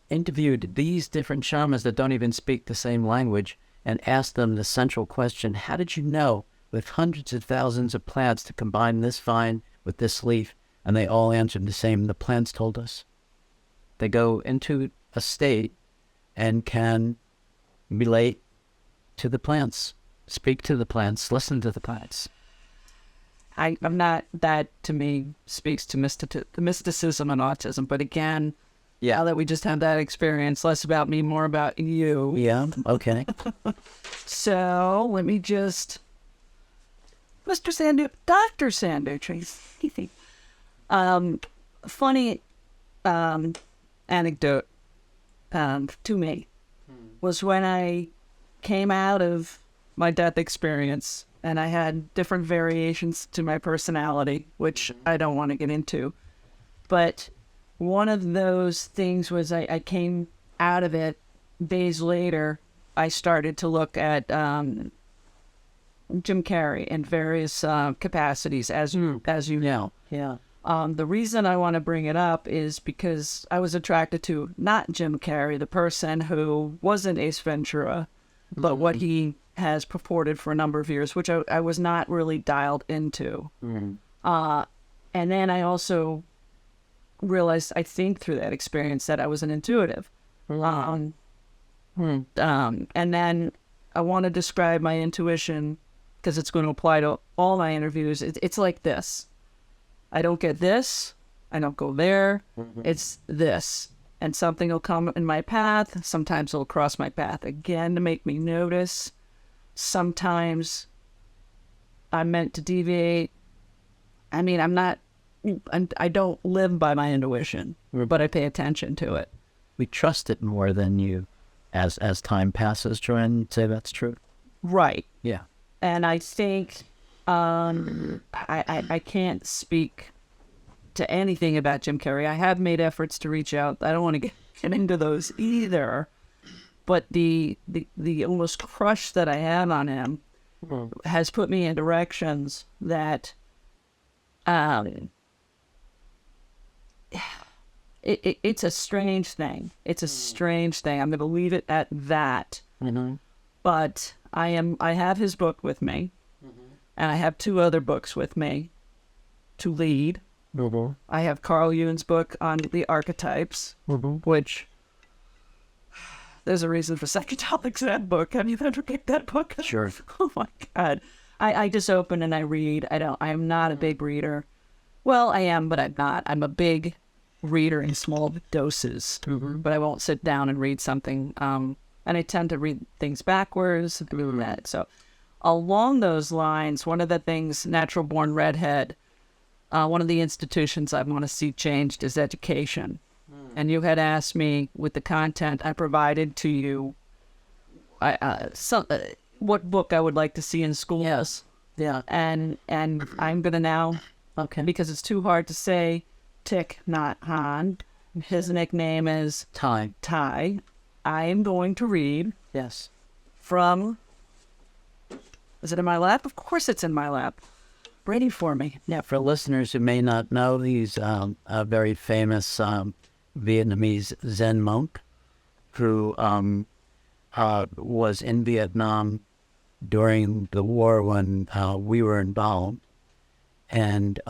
interviewed these different shamans that don't even speak the same language and asked them the central question, how did you know with hundreds of thousands of plants to combine this vine with this leaf? And they all answered the same. The plants told us. They go into a state and can relate to the plants, speak to the plants, listen to the plants. I'm not, that to me speaks to mysticism and autism. But again, now that we just had that experience, less about me, more about you. Yeah, okay. So let me just, Dr. Sanducci. Funny anecdote to me was when I came out of my death experience, and I had different variations to my personality, which I don't want to get into. But one of those things was I came out of it days later. I started to look at Jim Carrey in various capacities, as you know. Yeah. The reason I want to bring it up is because I was attracted to not Jim Carrey, the person who wasn't Ace Ventura, but what he has purported for a number of years, which I was not really dialed into. And then I also realized, I think through that experience, that I was an intuitive. And then I want to describe my intuition because it's going to apply to all my interviews. It's like this. I don't get this. I don't go there. It's this. And something will come in my path. Sometimes it'll cross my path again to make me notice. Sometimes I'm meant to deviate. I mean, I don't live by my intuition, but I pay attention to it. We trust it more than you as time passes, Joanne. You'd say that's true? Right. Yeah. And I think I can't speak to anything about Jim Carrey. I have made efforts to reach out. I don't want to get into those either. But the almost crush that I have on him has put me in directions that it's a strange thing. It's a strange thing. I'm going to leave it at that. But I have his book with me, and I have 2 other books with me to lead. I have Carl Jung's book on the archetypes, which there's a reason for psychedelics in that book. Have you ever picked that book? Sure. Oh my God. I just open and I read. I'm not a big reader. Well, I am, but I'm not. I'm a big reader in small doses, but I won't sit down and read something. And I tend to read things backwards. So along those lines, one of the things, natural born redhead, one of the institutions I want to see changed is education. And you had asked me, with the content I provided to you, what book I would like to see in schools. Yes. Yeah. And I'm going to now, because it's too hard to say, Thich Nhat Hanh. His nickname is Ty. I am going to read Yes. from, is it in my lap? Of course it's in my lap. Ready for me. Yeah, for listeners who may not know, he's a very famous Vietnamese Zen monk who was in Vietnam during the war when we were involved, and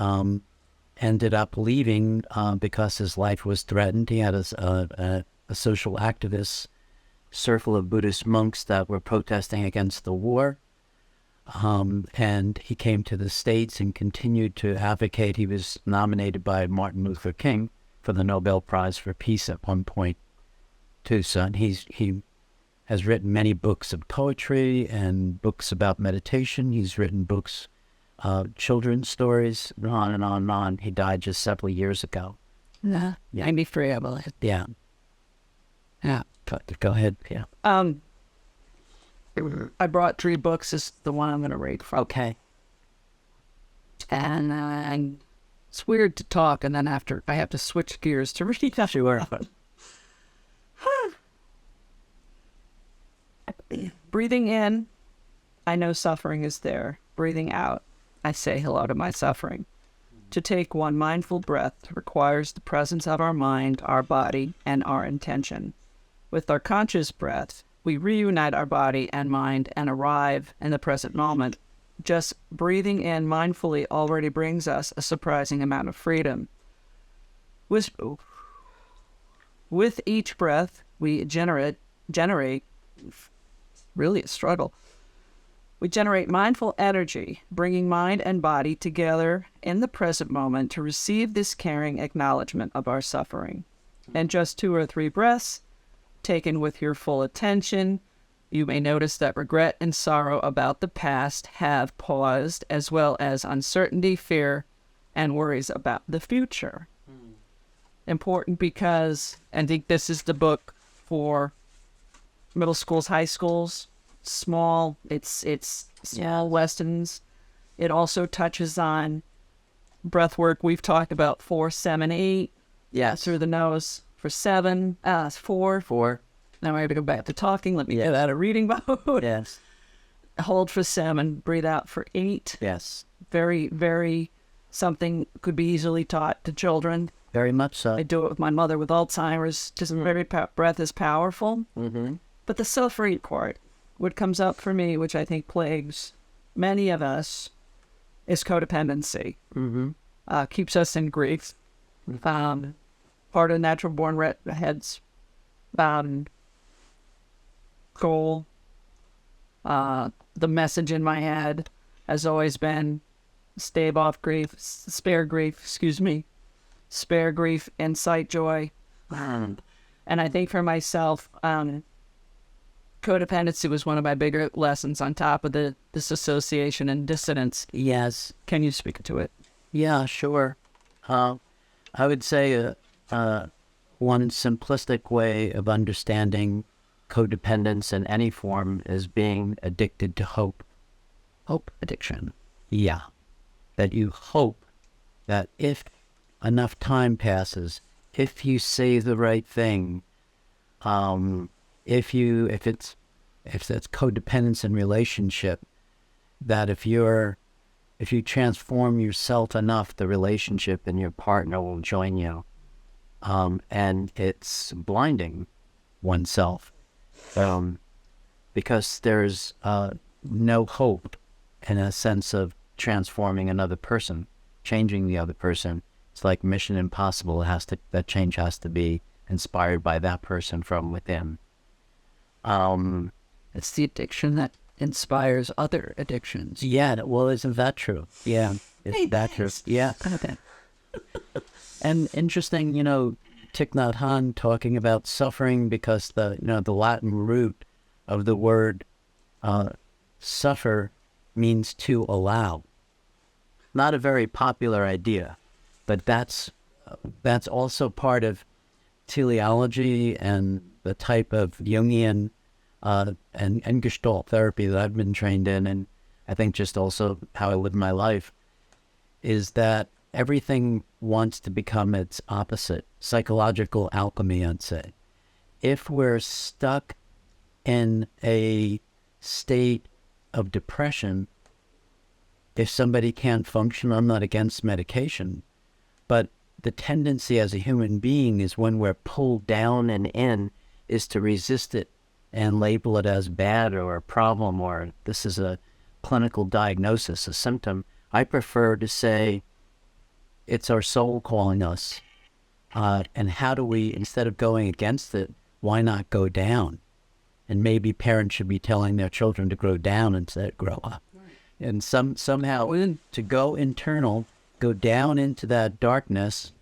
ended up leaving because his life was threatened. He had a social activist circle of Buddhist monks that were protesting against the war. And he came to the States and continued to advocate. He was nominated by Martin Luther King for the Nobel Prize for Peace at one point, too. So he has written many books of poetry and books about meditation. He's written books, children's stories, on and on and on. He died just several years ago. Yeah. 93, I believe. Yeah. Yeah. Go ahead. Yeah. I brought 3 books. This is the one I'm going to read from. Okay. And It's weird to talk, and then after I have to switch gears to read. Sure. Breathing in, I know suffering is there. Breathing out, I say hello to my suffering. To take one mindful breath requires the presence of our mind, our body, and our intention. With our conscious breath, we reunite our body and mind and arrive in the present moment. Just breathing in mindfully already brings us a surprising amount of freedom. With each breath, we generate, really a struggle. We generate mindful energy, bringing mind and body together in the present moment to receive this caring acknowledgement of our suffering. And just 2 or 3 breaths, taken with your full attention, you may notice that regret and sorrow about the past have paused, as well as uncertainty, fear, and worries about the future. Important because I think this is the book for middle schools, high schools. It's small lessons. It also touches on breath work. We've talked about 4, 7, 8. Yes. Through the nose for 7, 4. 4. Now I have to go back to talking. Let me get out of reading mode. Yes. Hold for 7. Breathe out for 8. Yes. Very, very something could be easily taught to children. Very much so. I do it with my mother with Alzheimer's. Just very breath is powerful. Mm-hmm. But the suffering part, what comes up for me, which I think plagues many of us, is codependency. Mm-hmm. Keeps us in grief. Part of natural born redhead's goal. The message in my head has always been spare grief, incite joy. And I think for myself, codependency was one of my bigger lessons on top of the disassociation and dissonance. Yes. Can you speak to it? Yeah, sure. I would say one simplistic way of understanding codependence in any form is being addicted to hope. Hope addiction. Yeah. That you hope that if enough time passes, if you say the right thing, if it's codependence in relationship, that if you transform yourself enough, the relationship and your partner will join you. And it's blinding oneself, because there's no hope in a sense of transforming another person, changing the other person. It's like mission impossible. That change has to be inspired by that person from within. It's the addiction that inspires other addictions. Yeah, well, isn't that true? Yeah, is that true? Yeah. And interesting, Thich Nhat Hanh talking about suffering, because the Latin root of the word suffer means to allow. Not a very popular idea, but that's also part of teleology and the type of Jungian and Gestalt therapy that I've been trained in, and I think just also how I live my life, is that everything wants to become its opposite. Psychological alchemy, I'd say. If we're stuck in a state of depression, if somebody can't function, I'm not against medication, but the tendency as a human being is, when we're pulled down and in, is to resist it and label it as bad or a problem, or this is a clinical diagnosis, a symptom. I prefer to say it's our soul calling us. And how do we, instead of going against it, why not go down? And maybe parents should be telling their children to grow down instead of grow up. And somehow to go internal, go down into that darkness,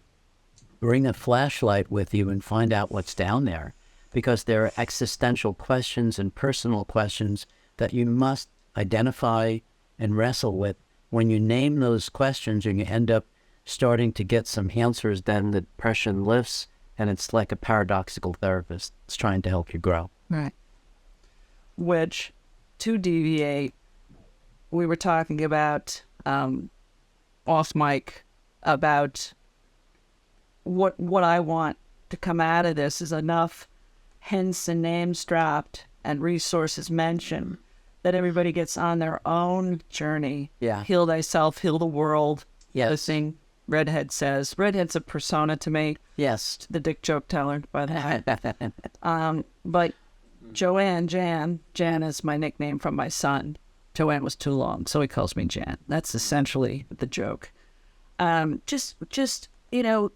bring a flashlight with you and find out what's down there. Because there are existential questions and personal questions that you must identify and wrestle with. When you name those questions and you end up starting to get some answers, then the depression lifts, and it's like a paradoxical therapist. It's trying to help you grow. Right. Which, to deviate, we were talking about off mic about what I want to come out of this is enough hints and names dropped and resources mentioned that everybody gets on their own journey. Yeah. Heal thyself, heal the world. Yes. The thing Redhead says. Redhead's a persona to me. Yes. The dick joke teller, by the way. But Joanne, Jan is my nickname from my son. Joanne was too long, so he calls me Jan. That's essentially the joke. Just you know,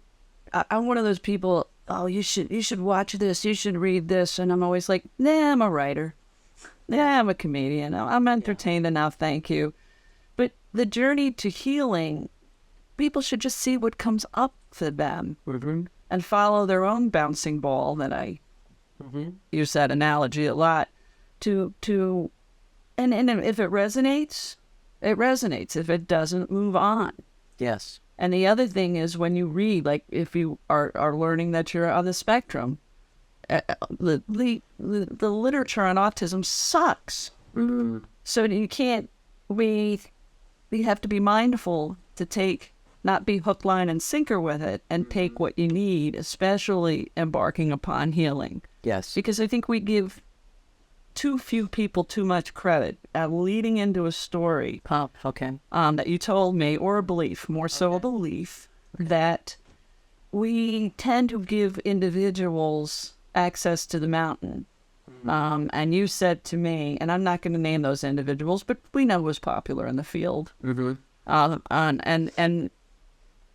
I'm one of those people. Oh, you should watch this. You should read this. And I'm always like, nah, I'm a writer. Nah, I'm a comedian. I'm entertained enough, thank you. But the journey to healing, people should just see what comes up for them and follow their own bouncing ball. That I use that analogy a lot. And if it resonates, it resonates. If it doesn't, move on. Yes. And the other thing is when you read, like if you are learning that you're on the spectrum, the literature on autism sucks. So you can't, we have to be mindful to not be hook, line, and sinker with it and take what you need, especially embarking upon healing. Yes. Because I think we give too few people too much credit at leading into a story that you told me, or a belief, more so a belief, that we tend to give individuals access to the mountain. And you said to me, and I'm not going to name those individuals, but we know who's popular in the field.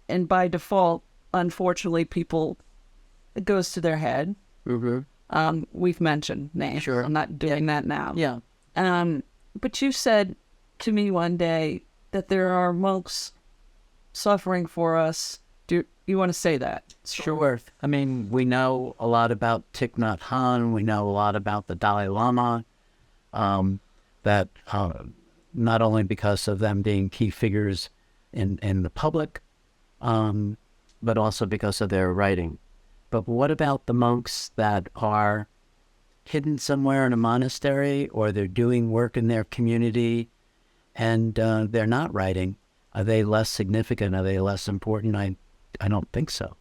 And by default, unfortunately, people, it goes to their head. We've mentioned names. Sure. I'm not doing that now. Yeah. But you said to me one day that there are monks suffering for us. Do you want to say that? Sure. I mean, we know a lot about Thich Nhat Hanh. We know a lot about the Dalai Lama. That not only because of them being key figures in the public, but also because of their writing. But what about the monks that are hidden somewhere in a monastery, or they're doing work in their community and they're not writing? Are they less significant? Are they less important? I don't think so.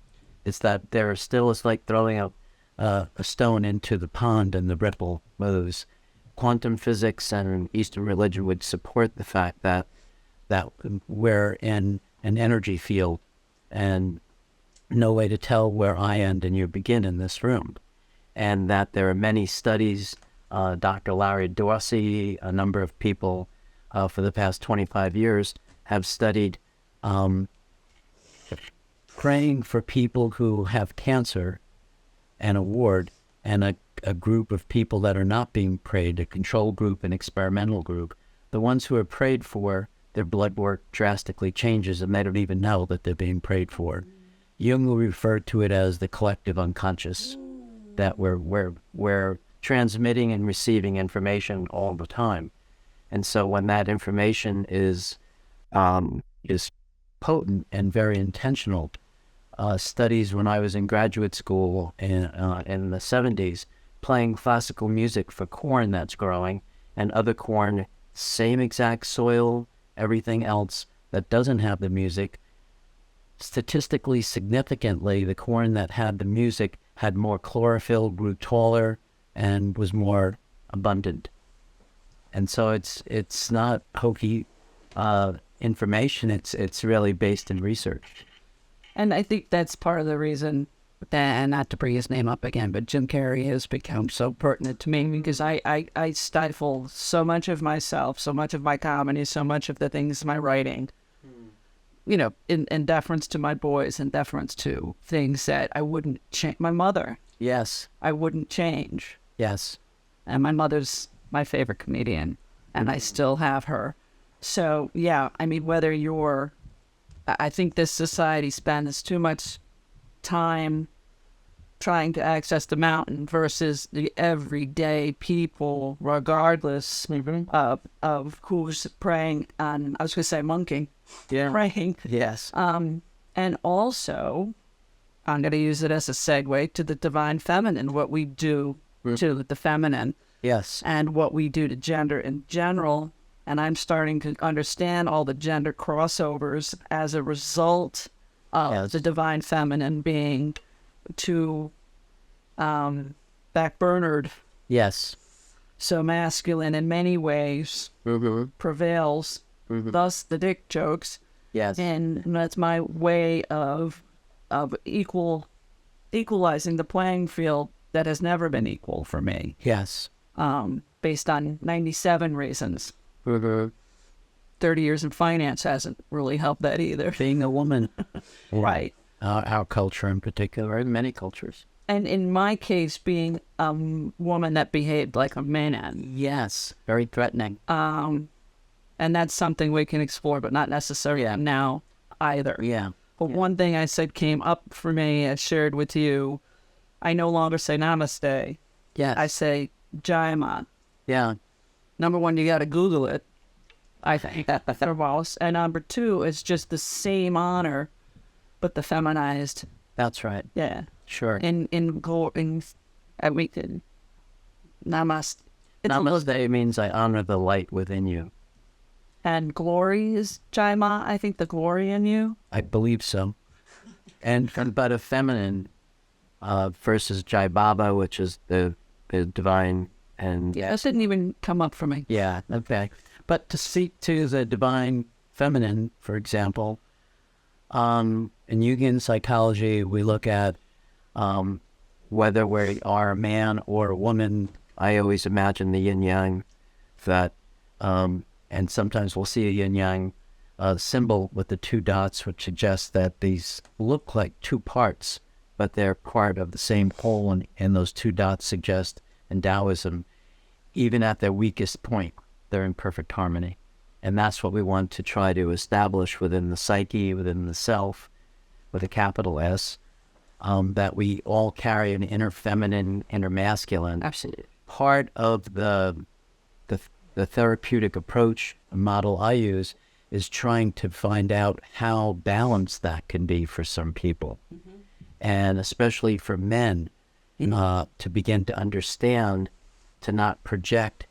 It's that they're still, it's like throwing a stone into the pond and the ripple moves. Quantum physics and Eastern religion would support the fact that we're in an energy field and no way to tell where I end and you begin in this room. And that there are many studies, Dr. Larry Dorsey, a number of people for the past 25 years have studied praying for people who have cancer and a ward, and a group of people that are not being prayed, a control group, an experimental group. The ones who are prayed for, their blood work drastically changes and they don't even know that they're being prayed for. Jung will refer to it as the collective unconscious, that we're transmitting and receiving information all the time. And so when that information is potent and very intentional, studies when I was in graduate school in the 70s, playing classical music for corn that's growing, and other corn, same exact soil, everything else that doesn't have the music, statistically significantly, the corn that had the music had more chlorophyll, grew taller, and was more abundant. And so it's not hokey information. It's really based in research. And I think that's part of the reason, and not to bring his name up again, but Jim Carrey has become so pertinent to me because I stifle so much of myself, so much of my comedy, so much of the things in my writing, you know, in deference to my boys and deference to things that I wouldn't change. My mother. Yes. I wouldn't change. Yes. And my mother's my favorite comedian, and I still have her. So, yeah, I mean, I think this society spends too much time trying to access the mountain versus the everyday people, regardless of who's praying on, I was going to say monking, praying. Yes. And also, I'm going to use it as a segue to the divine feminine, what we do to the feminine. Yes. And what we do to gender in general. And I'm starting to understand all the gender crossovers as a result of Yes. the divine feminine being too backburnered. Yes. So masculine in many ways prevails. Thus the dick jokes. Yes. And that's my way of equalizing the playing field that has never been equal for me, Yes. based on 97 reasons. 30 years in finance hasn't really helped that either. Being a woman. Right. Our culture in particular, and many cultures. And in my case, being a woman that behaved like a man. Yes. Very threatening. And that's something we can explore, but not necessarily now either. Yeah. But one thing I said came up for me, I shared with you, I no longer say namaste. Yes. I say Jaima. Yeah. Number one, you got to Google it. I think that's foremost. And number two, it's just the same honor, but the feminized. That's right. Yeah. Sure. We could namaste. Namaste means I honor the light within you. And glory is Jaima. I think the glory in you. I believe so. But a feminine versus Jai Baba, which is the divine, and Yeah, this didn't even come up for me. yeah, okay. But to speak to the divine feminine, for example, in Jungian psychology, we look at whether we are a man or a woman. I always imagine the yin yang, that, and sometimes we'll see a yin yang symbol with the two dots, which suggests that these look like two parts, but they're part of the same whole, and those two dots suggest, in Taoism, even at their weakest point, they're in perfect harmony. And that's what we want to try to establish within the psyche, within the self, with a capital S, that we all carry an inner feminine, inner masculine. Absolutely. Part of the therapeutic approach model I use is trying to find out how balanced that can be for some people. And especially for men, to begin to understand, to not project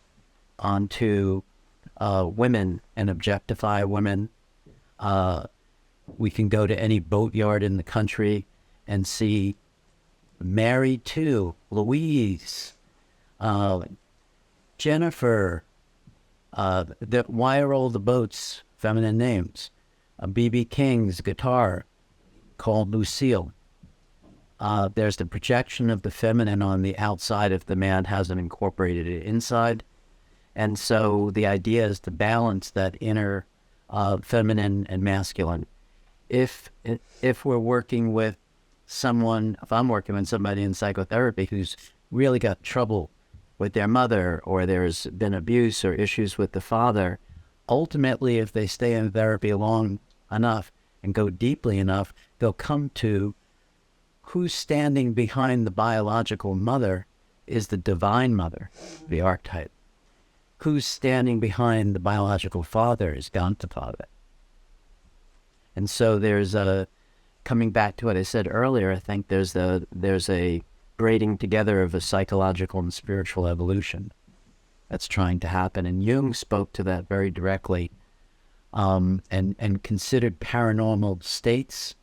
onto women and objectify women. We can go to any boatyard in the country and see married to Louise, Jennifer. Why are all the boats feminine names? B.B. King's guitar called Lucille. There's the projection of the feminine on the outside if the man hasn't incorporated it inside. And so the idea is to balance that inner feminine and masculine. If we're working with someone, if I'm working with somebody in psychotherapy who's really got trouble with their mother, or there's been abuse or issues with the father, ultimately, if they stay in therapy long enough and go deeply enough, they'll come to who's standing behind the biological mother is the divine mother, the archetype. Who's standing behind the biological father is Gantapava. And so there's coming back to what I said earlier, I think there's a braiding together of a psychological and spiritual evolution that's trying to happen. And Jung spoke to that very directly, and considered paranormal states.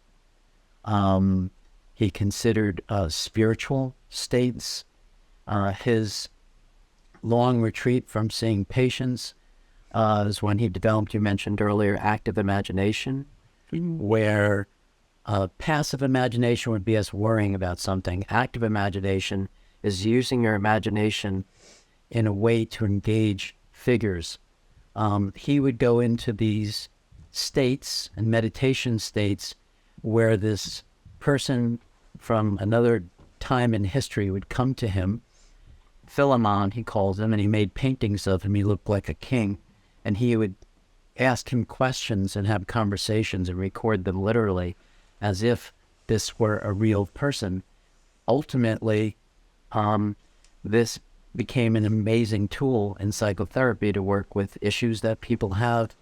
He considered spiritual states. His long retreat from seeing patients is when he developed, you mentioned earlier, active imagination, where passive imagination would be us worrying about something. Active imagination is using your imagination in a way to engage figures. He would go into these states and meditation states where this person from another time in history would come to him. Philemon, he calls him, and he made paintings of him. He looked like a king, and he would ask him questions and have conversations and record them literally as if this were a real person. Ultimately, this became an amazing tool in psychotherapy to work with issues that people have,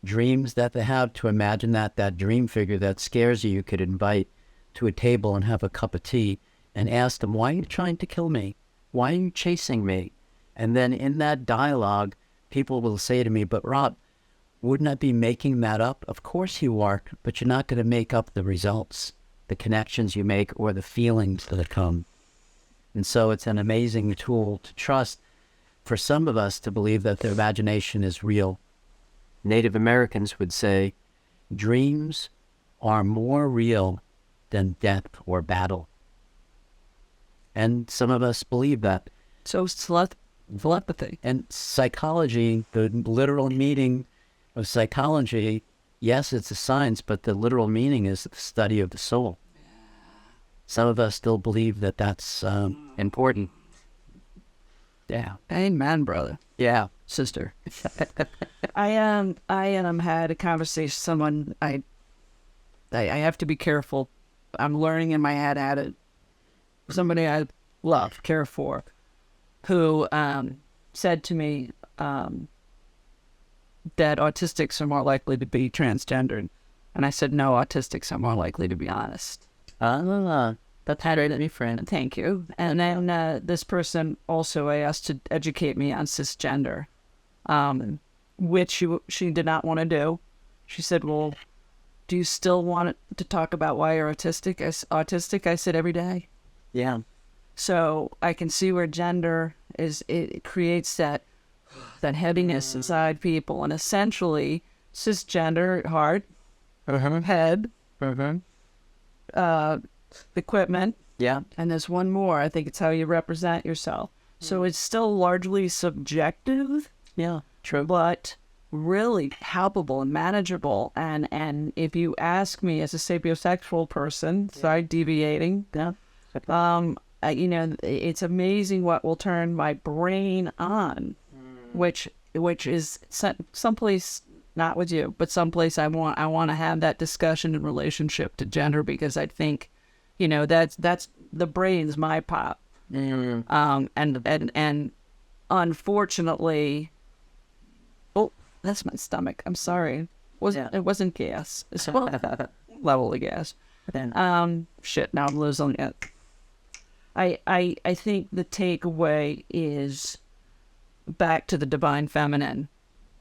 dreams that they have, to imagine that dream figure that scares you could invite to a table and have a cup of tea and ask them, why are you trying to kill me? Why are you chasing me? And then in that dialogue, people will say to me, but Rob, wouldn't I be making that up? Of course you are, but you're not going to make up the results, the connections you make, or the feelings that come. And so it's an amazing tool to trust for some of us to believe that their imagination is real. Native Americans would say, dreams are more real than death or battle. And some of us believe that. So telepathy. And psychology, the literal meaning of psychology, yes, it's a science, but the literal meaning is the study of the soul. Some of us still believe that that's important. Yeah. Amen, brother. Yeah. Sister. I had a conversation with someone. I have to be careful. I'm learning in my head how to. Somebody I love, care for, who said to me that autistics are more likely to be transgendered, and I said no, autistics are more likely to be honest. That's great, my friend. Thank you. And then this person also I asked to educate me on cisgender, which she did not want to do. She said, well, do you still want to talk about why you're autistic? I said every day. Yeah. So I can see where gender it creates that heaviness inside people. And essentially, cisgender, heart, head, equipment. Yeah. And there's one more. I think it's how you represent yourself. So it's still largely subjective. Yeah, true. But really palpable and manageable. And if you ask me as a sapiosexual person, sorry, deviating, it's amazing what will turn my brain on, which is someplace not with you, but someplace I want to have that discussion in relationship to gender, because I think, that's the brain's my pop. And unfortunately, oh, that's my stomach. I'm sorry. It wasn't gas. It's level of gas. Shit. Now I'm losing it. I think the takeaway is back to the divine feminine.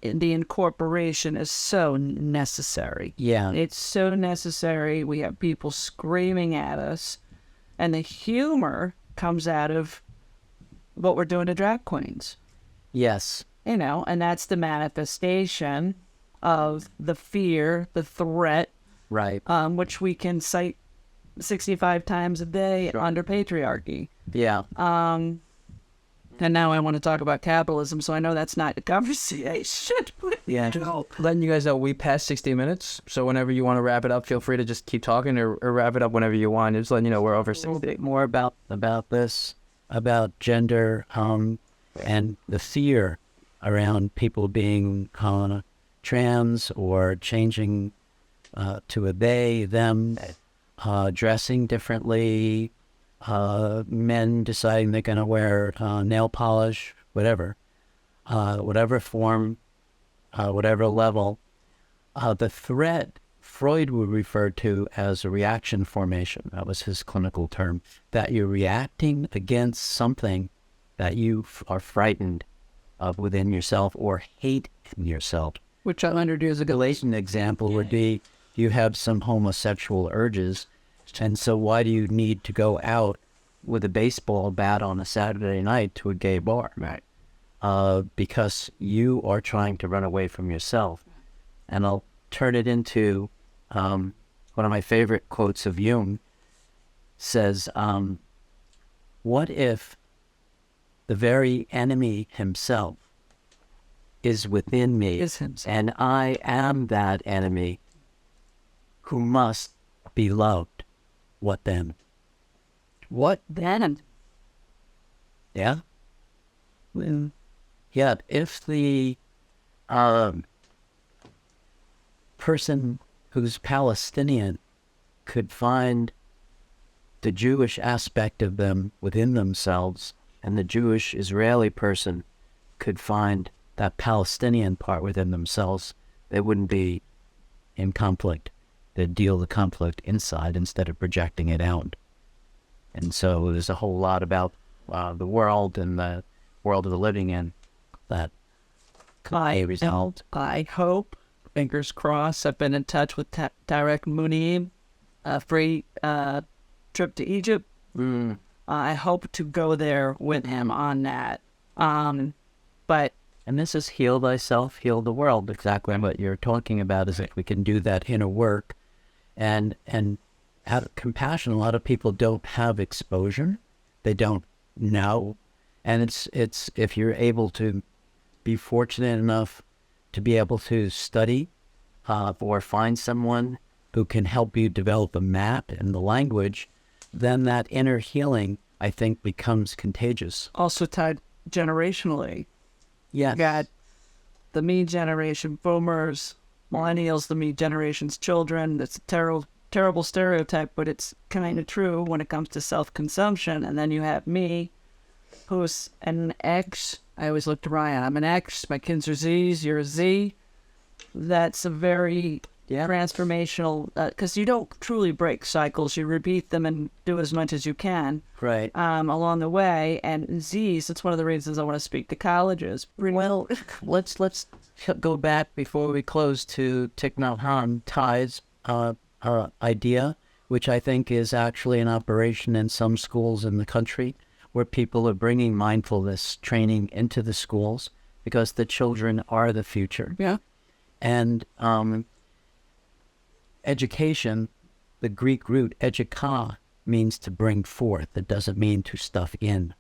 The incorporation is so necessary. Yeah. It's so necessary. We have people screaming at us, and the humor comes out of what we're doing to drag queens. Yes. And that's the manifestation of the fear, the threat, Right. Which we can cite 65 times a day under patriarchy. Yeah. And now I want to talk about capitalism, so I know that's not a conversation. Yeah. Letting you guys know, we passed 60 minutes, so whenever you want to wrap it up, feel free to just keep talking or wrap it up whenever you want. Just letting you know we're over 60. A little bit more about this, about gender, and the fear around people being trans or changing to a they, them, dressing differently, men deciding they're going to wear nail polish, whatever form, whatever level. The threat Freud would refer to as a reaction formation. That was his clinical term, that you're reacting against something that you are frightened of within yourself or hate in yourself. Which 100 years ago. An example would be you have some homosexual urges, and so why do you need to go out with a baseball bat on a Saturday night to a gay bar? Right. Because you are trying to run away from yourself. And I'll turn it into one of my favorite quotes of Jung says, what if the very enemy himself is within me, and I am that enemy who must be loved? What then? What then? Yeah? Yeah, if the person who's Palestinian could find the Jewish aspect of them within themselves, and the Jewish Israeli person could find that Palestinian part within themselves, they wouldn't be in conflict. They'd deal the conflict inside instead of projecting it out. And so there's a whole lot about the world and the world of the living in that could be resolved. I hope fingers crossed. I've been in touch with Tarek Munib, a free trip to Egypt. I hope to go there with him on that. But And this is heal thyself, heal the world. Exactly what you're talking about is if we can do that inner work and out of compassion. A lot of people don't have exposure. They don't know. And it's if you're able to be fortunate enough to be able to study or find someone who can help you develop a map and the language, then that inner healing, I think, becomes contagious. also tied generationally. Yes. You got the me generation, boomers, millennials, the me generation's children. That's a terrible stereotype, but it's kind of true when it comes to self-consumption. And then you have me, who's an X. I always look to Ryan. I'm an X. My kids are Zs. You're a Z. That's a very transformational, because you don't truly break cycles. You repeat them and do as much as you can Right. along the way. And Zs, that's one of the reasons I want to speak to colleges. Well, let's go back before we close to Thich Nhat Hanh Thay's idea, which I think is actually in operation in some schools in the country, where people are bringing mindfulness training into the schools because the children are the future. Yeah. And education, the Greek root eduka, means to bring forth. It doesn't mean to stuff in.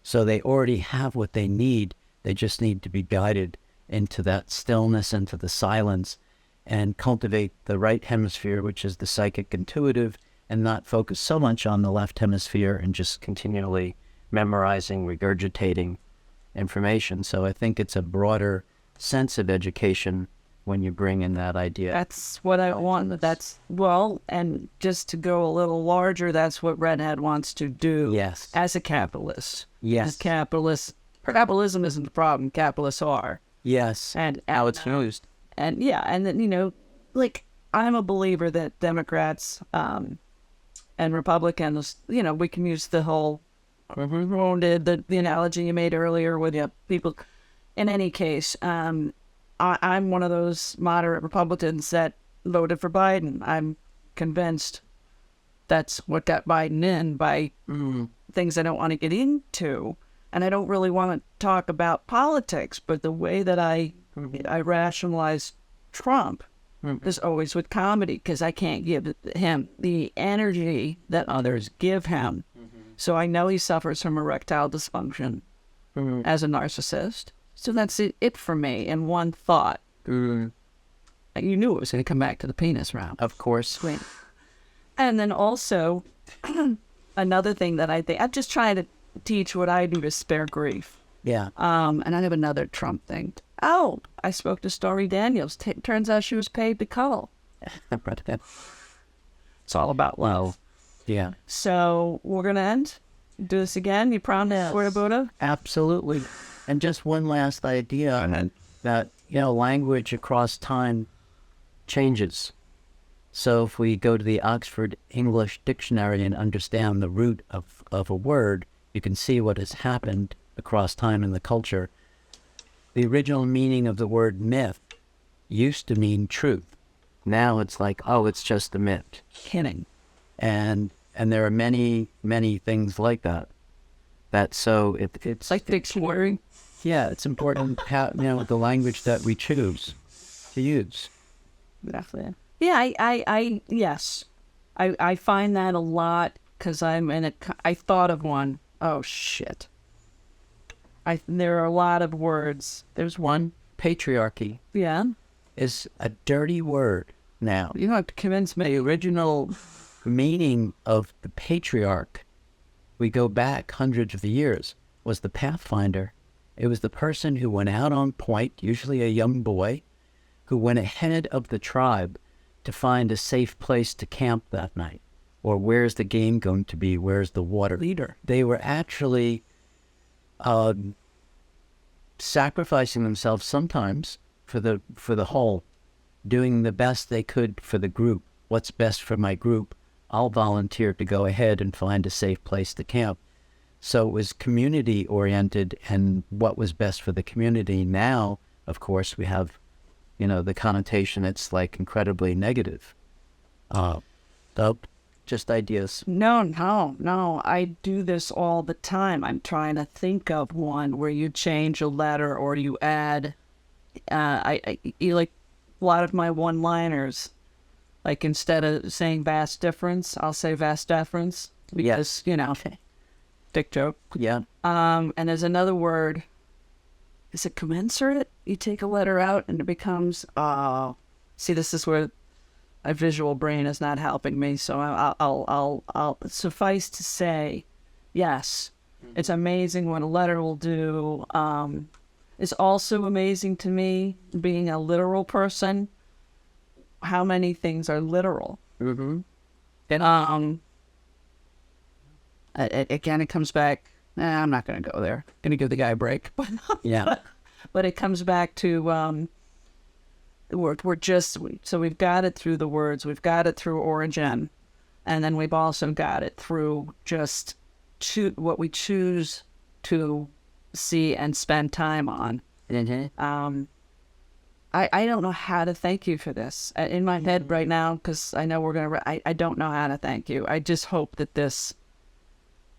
So they already have what they need. They just need to be guided into that stillness, into the silence, and cultivate the right hemisphere, which is the psychic intuitive, and not focus so much on the left hemisphere and just continually memorizing, regurgitating information. So I think it's a broader sense of education when you bring in that idea. That's what I want. And just to go a little larger, that's what Redhead wants to do. Yes. As a capitalist. Yes. As capitalists. Capitalism isn't the problem. Capitalists are. Yes. And how it's used. And yeah, and then, like, I'm a believer that Democrats and Republicans, we can use the whole wounded, the analogy you made earlier with people. In any case, I'm one of those moderate Republicans that voted for Biden. I'm convinced that's what got Biden in by things I don't want to get into. And I don't really want to talk about politics, but the way that I rationalize Trump is always with comedy, because I can't give him the energy that others give him. So I know he suffers from erectile dysfunction as a narcissist. So that's it for me in one thought. You knew it was going to come back to the penis round. Of course. Great. And then also, another thing that I think, I'm just trying to teach what I do to spare grief. Yeah. And I have another Trump thing. Oh, I spoke to Stormy Daniels. Turns out she was paid to cull. It's all about love. Yeah. So we're going to end. Do this again. You promise? Word of Buddha? Absolutely. And just one last idea that, language across time changes. So if we go to the Oxford English Dictionary and understand the root of a word, you can see what has happened across time in the culture. The original meaning of the word myth used to mean truth. Now it's like, oh, it's just a myth. Kidding. And there are many, many things like that. It's like dictionary. Yeah, it's important how, the language that we choose to use. Definitely. Yeah, yes. I find that a lot because I thought of one. Oh, shit. There are a lot of words. There's one, patriarchy. Yeah. Is a dirty word now. You don't have to convince me. The original meaning of the patriarch, we go back hundreds of years, was the pathfinder. It was the person who went out on point, usually a young boy, who went ahead of the tribe to find a safe place to camp that night. Or where's the game going to be? Where's the water? Leader. They were actually sacrificing themselves sometimes for the whole, doing the best they could for the group. What's best for my group? I'll volunteer to go ahead and find a safe place to camp. So it was community-oriented and what was best for the community. Now, of course, we have the connotation, it's like incredibly negative. So just ideas. No. I do this all the time. I'm trying to think of one where you change a letter or you add. You like a lot of my one-liners. Like instead of saying vast difference, I'll say vast difference because dick joke. Yeah. And there's another word. Is it commensurate? You take a letter out and it becomes. See, this is where my visual brain is not helping me. So I'll suffice to say, yes, it's amazing what a letter will do. It's also amazing to me, being a literal person, how many things are literal. Mm-hmm. And again, it comes back. I'm not going to go there. Going to give the guy a break. But Yeah. but it comes back to so we've got it through the words, we've got it through origin, and then we've also got it through just what we choose to see and spend time on. Mm-hmm. I don't know how to thank you for this in my head right now, because I know I don't know how to thank you. I just hope that this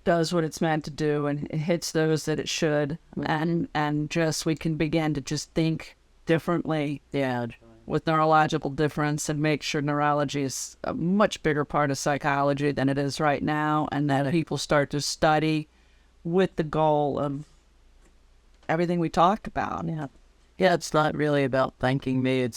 does what it's meant to do and it hits those that it should, and just we can begin to just think differently. Yeah. With neurological difference, and make sure neurology is a much bigger part of psychology than it is right now, and that people start to study with the goal of everything we talked about. Yeah, it's not really about thanking me. I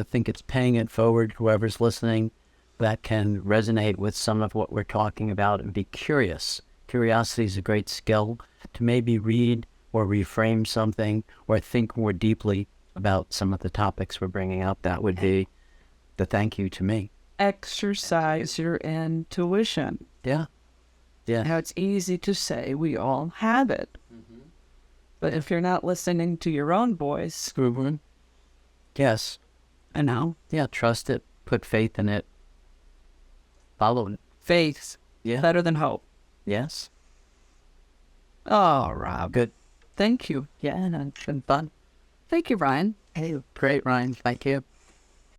think it's paying it forward, whoever's listening, that can resonate with some of what we're talking about and be curious. Curiosity is a great skill to maybe read or reframe something or think more deeply about some of the topics we're bringing up. That would be the thank you to me. Exercise your intuition. Yeah. Now, it's easy to say we all have it. But if you're not listening to your own voice, Yes. I know. Yeah, trust it. Put faith in it. Follow it. Faith, Yeah. better than hope. Yes. Oh, Rob. Good. Thank you. Yeah, it's been fun. Thank you, Ryan. Hey, great, Ryan. Thank you.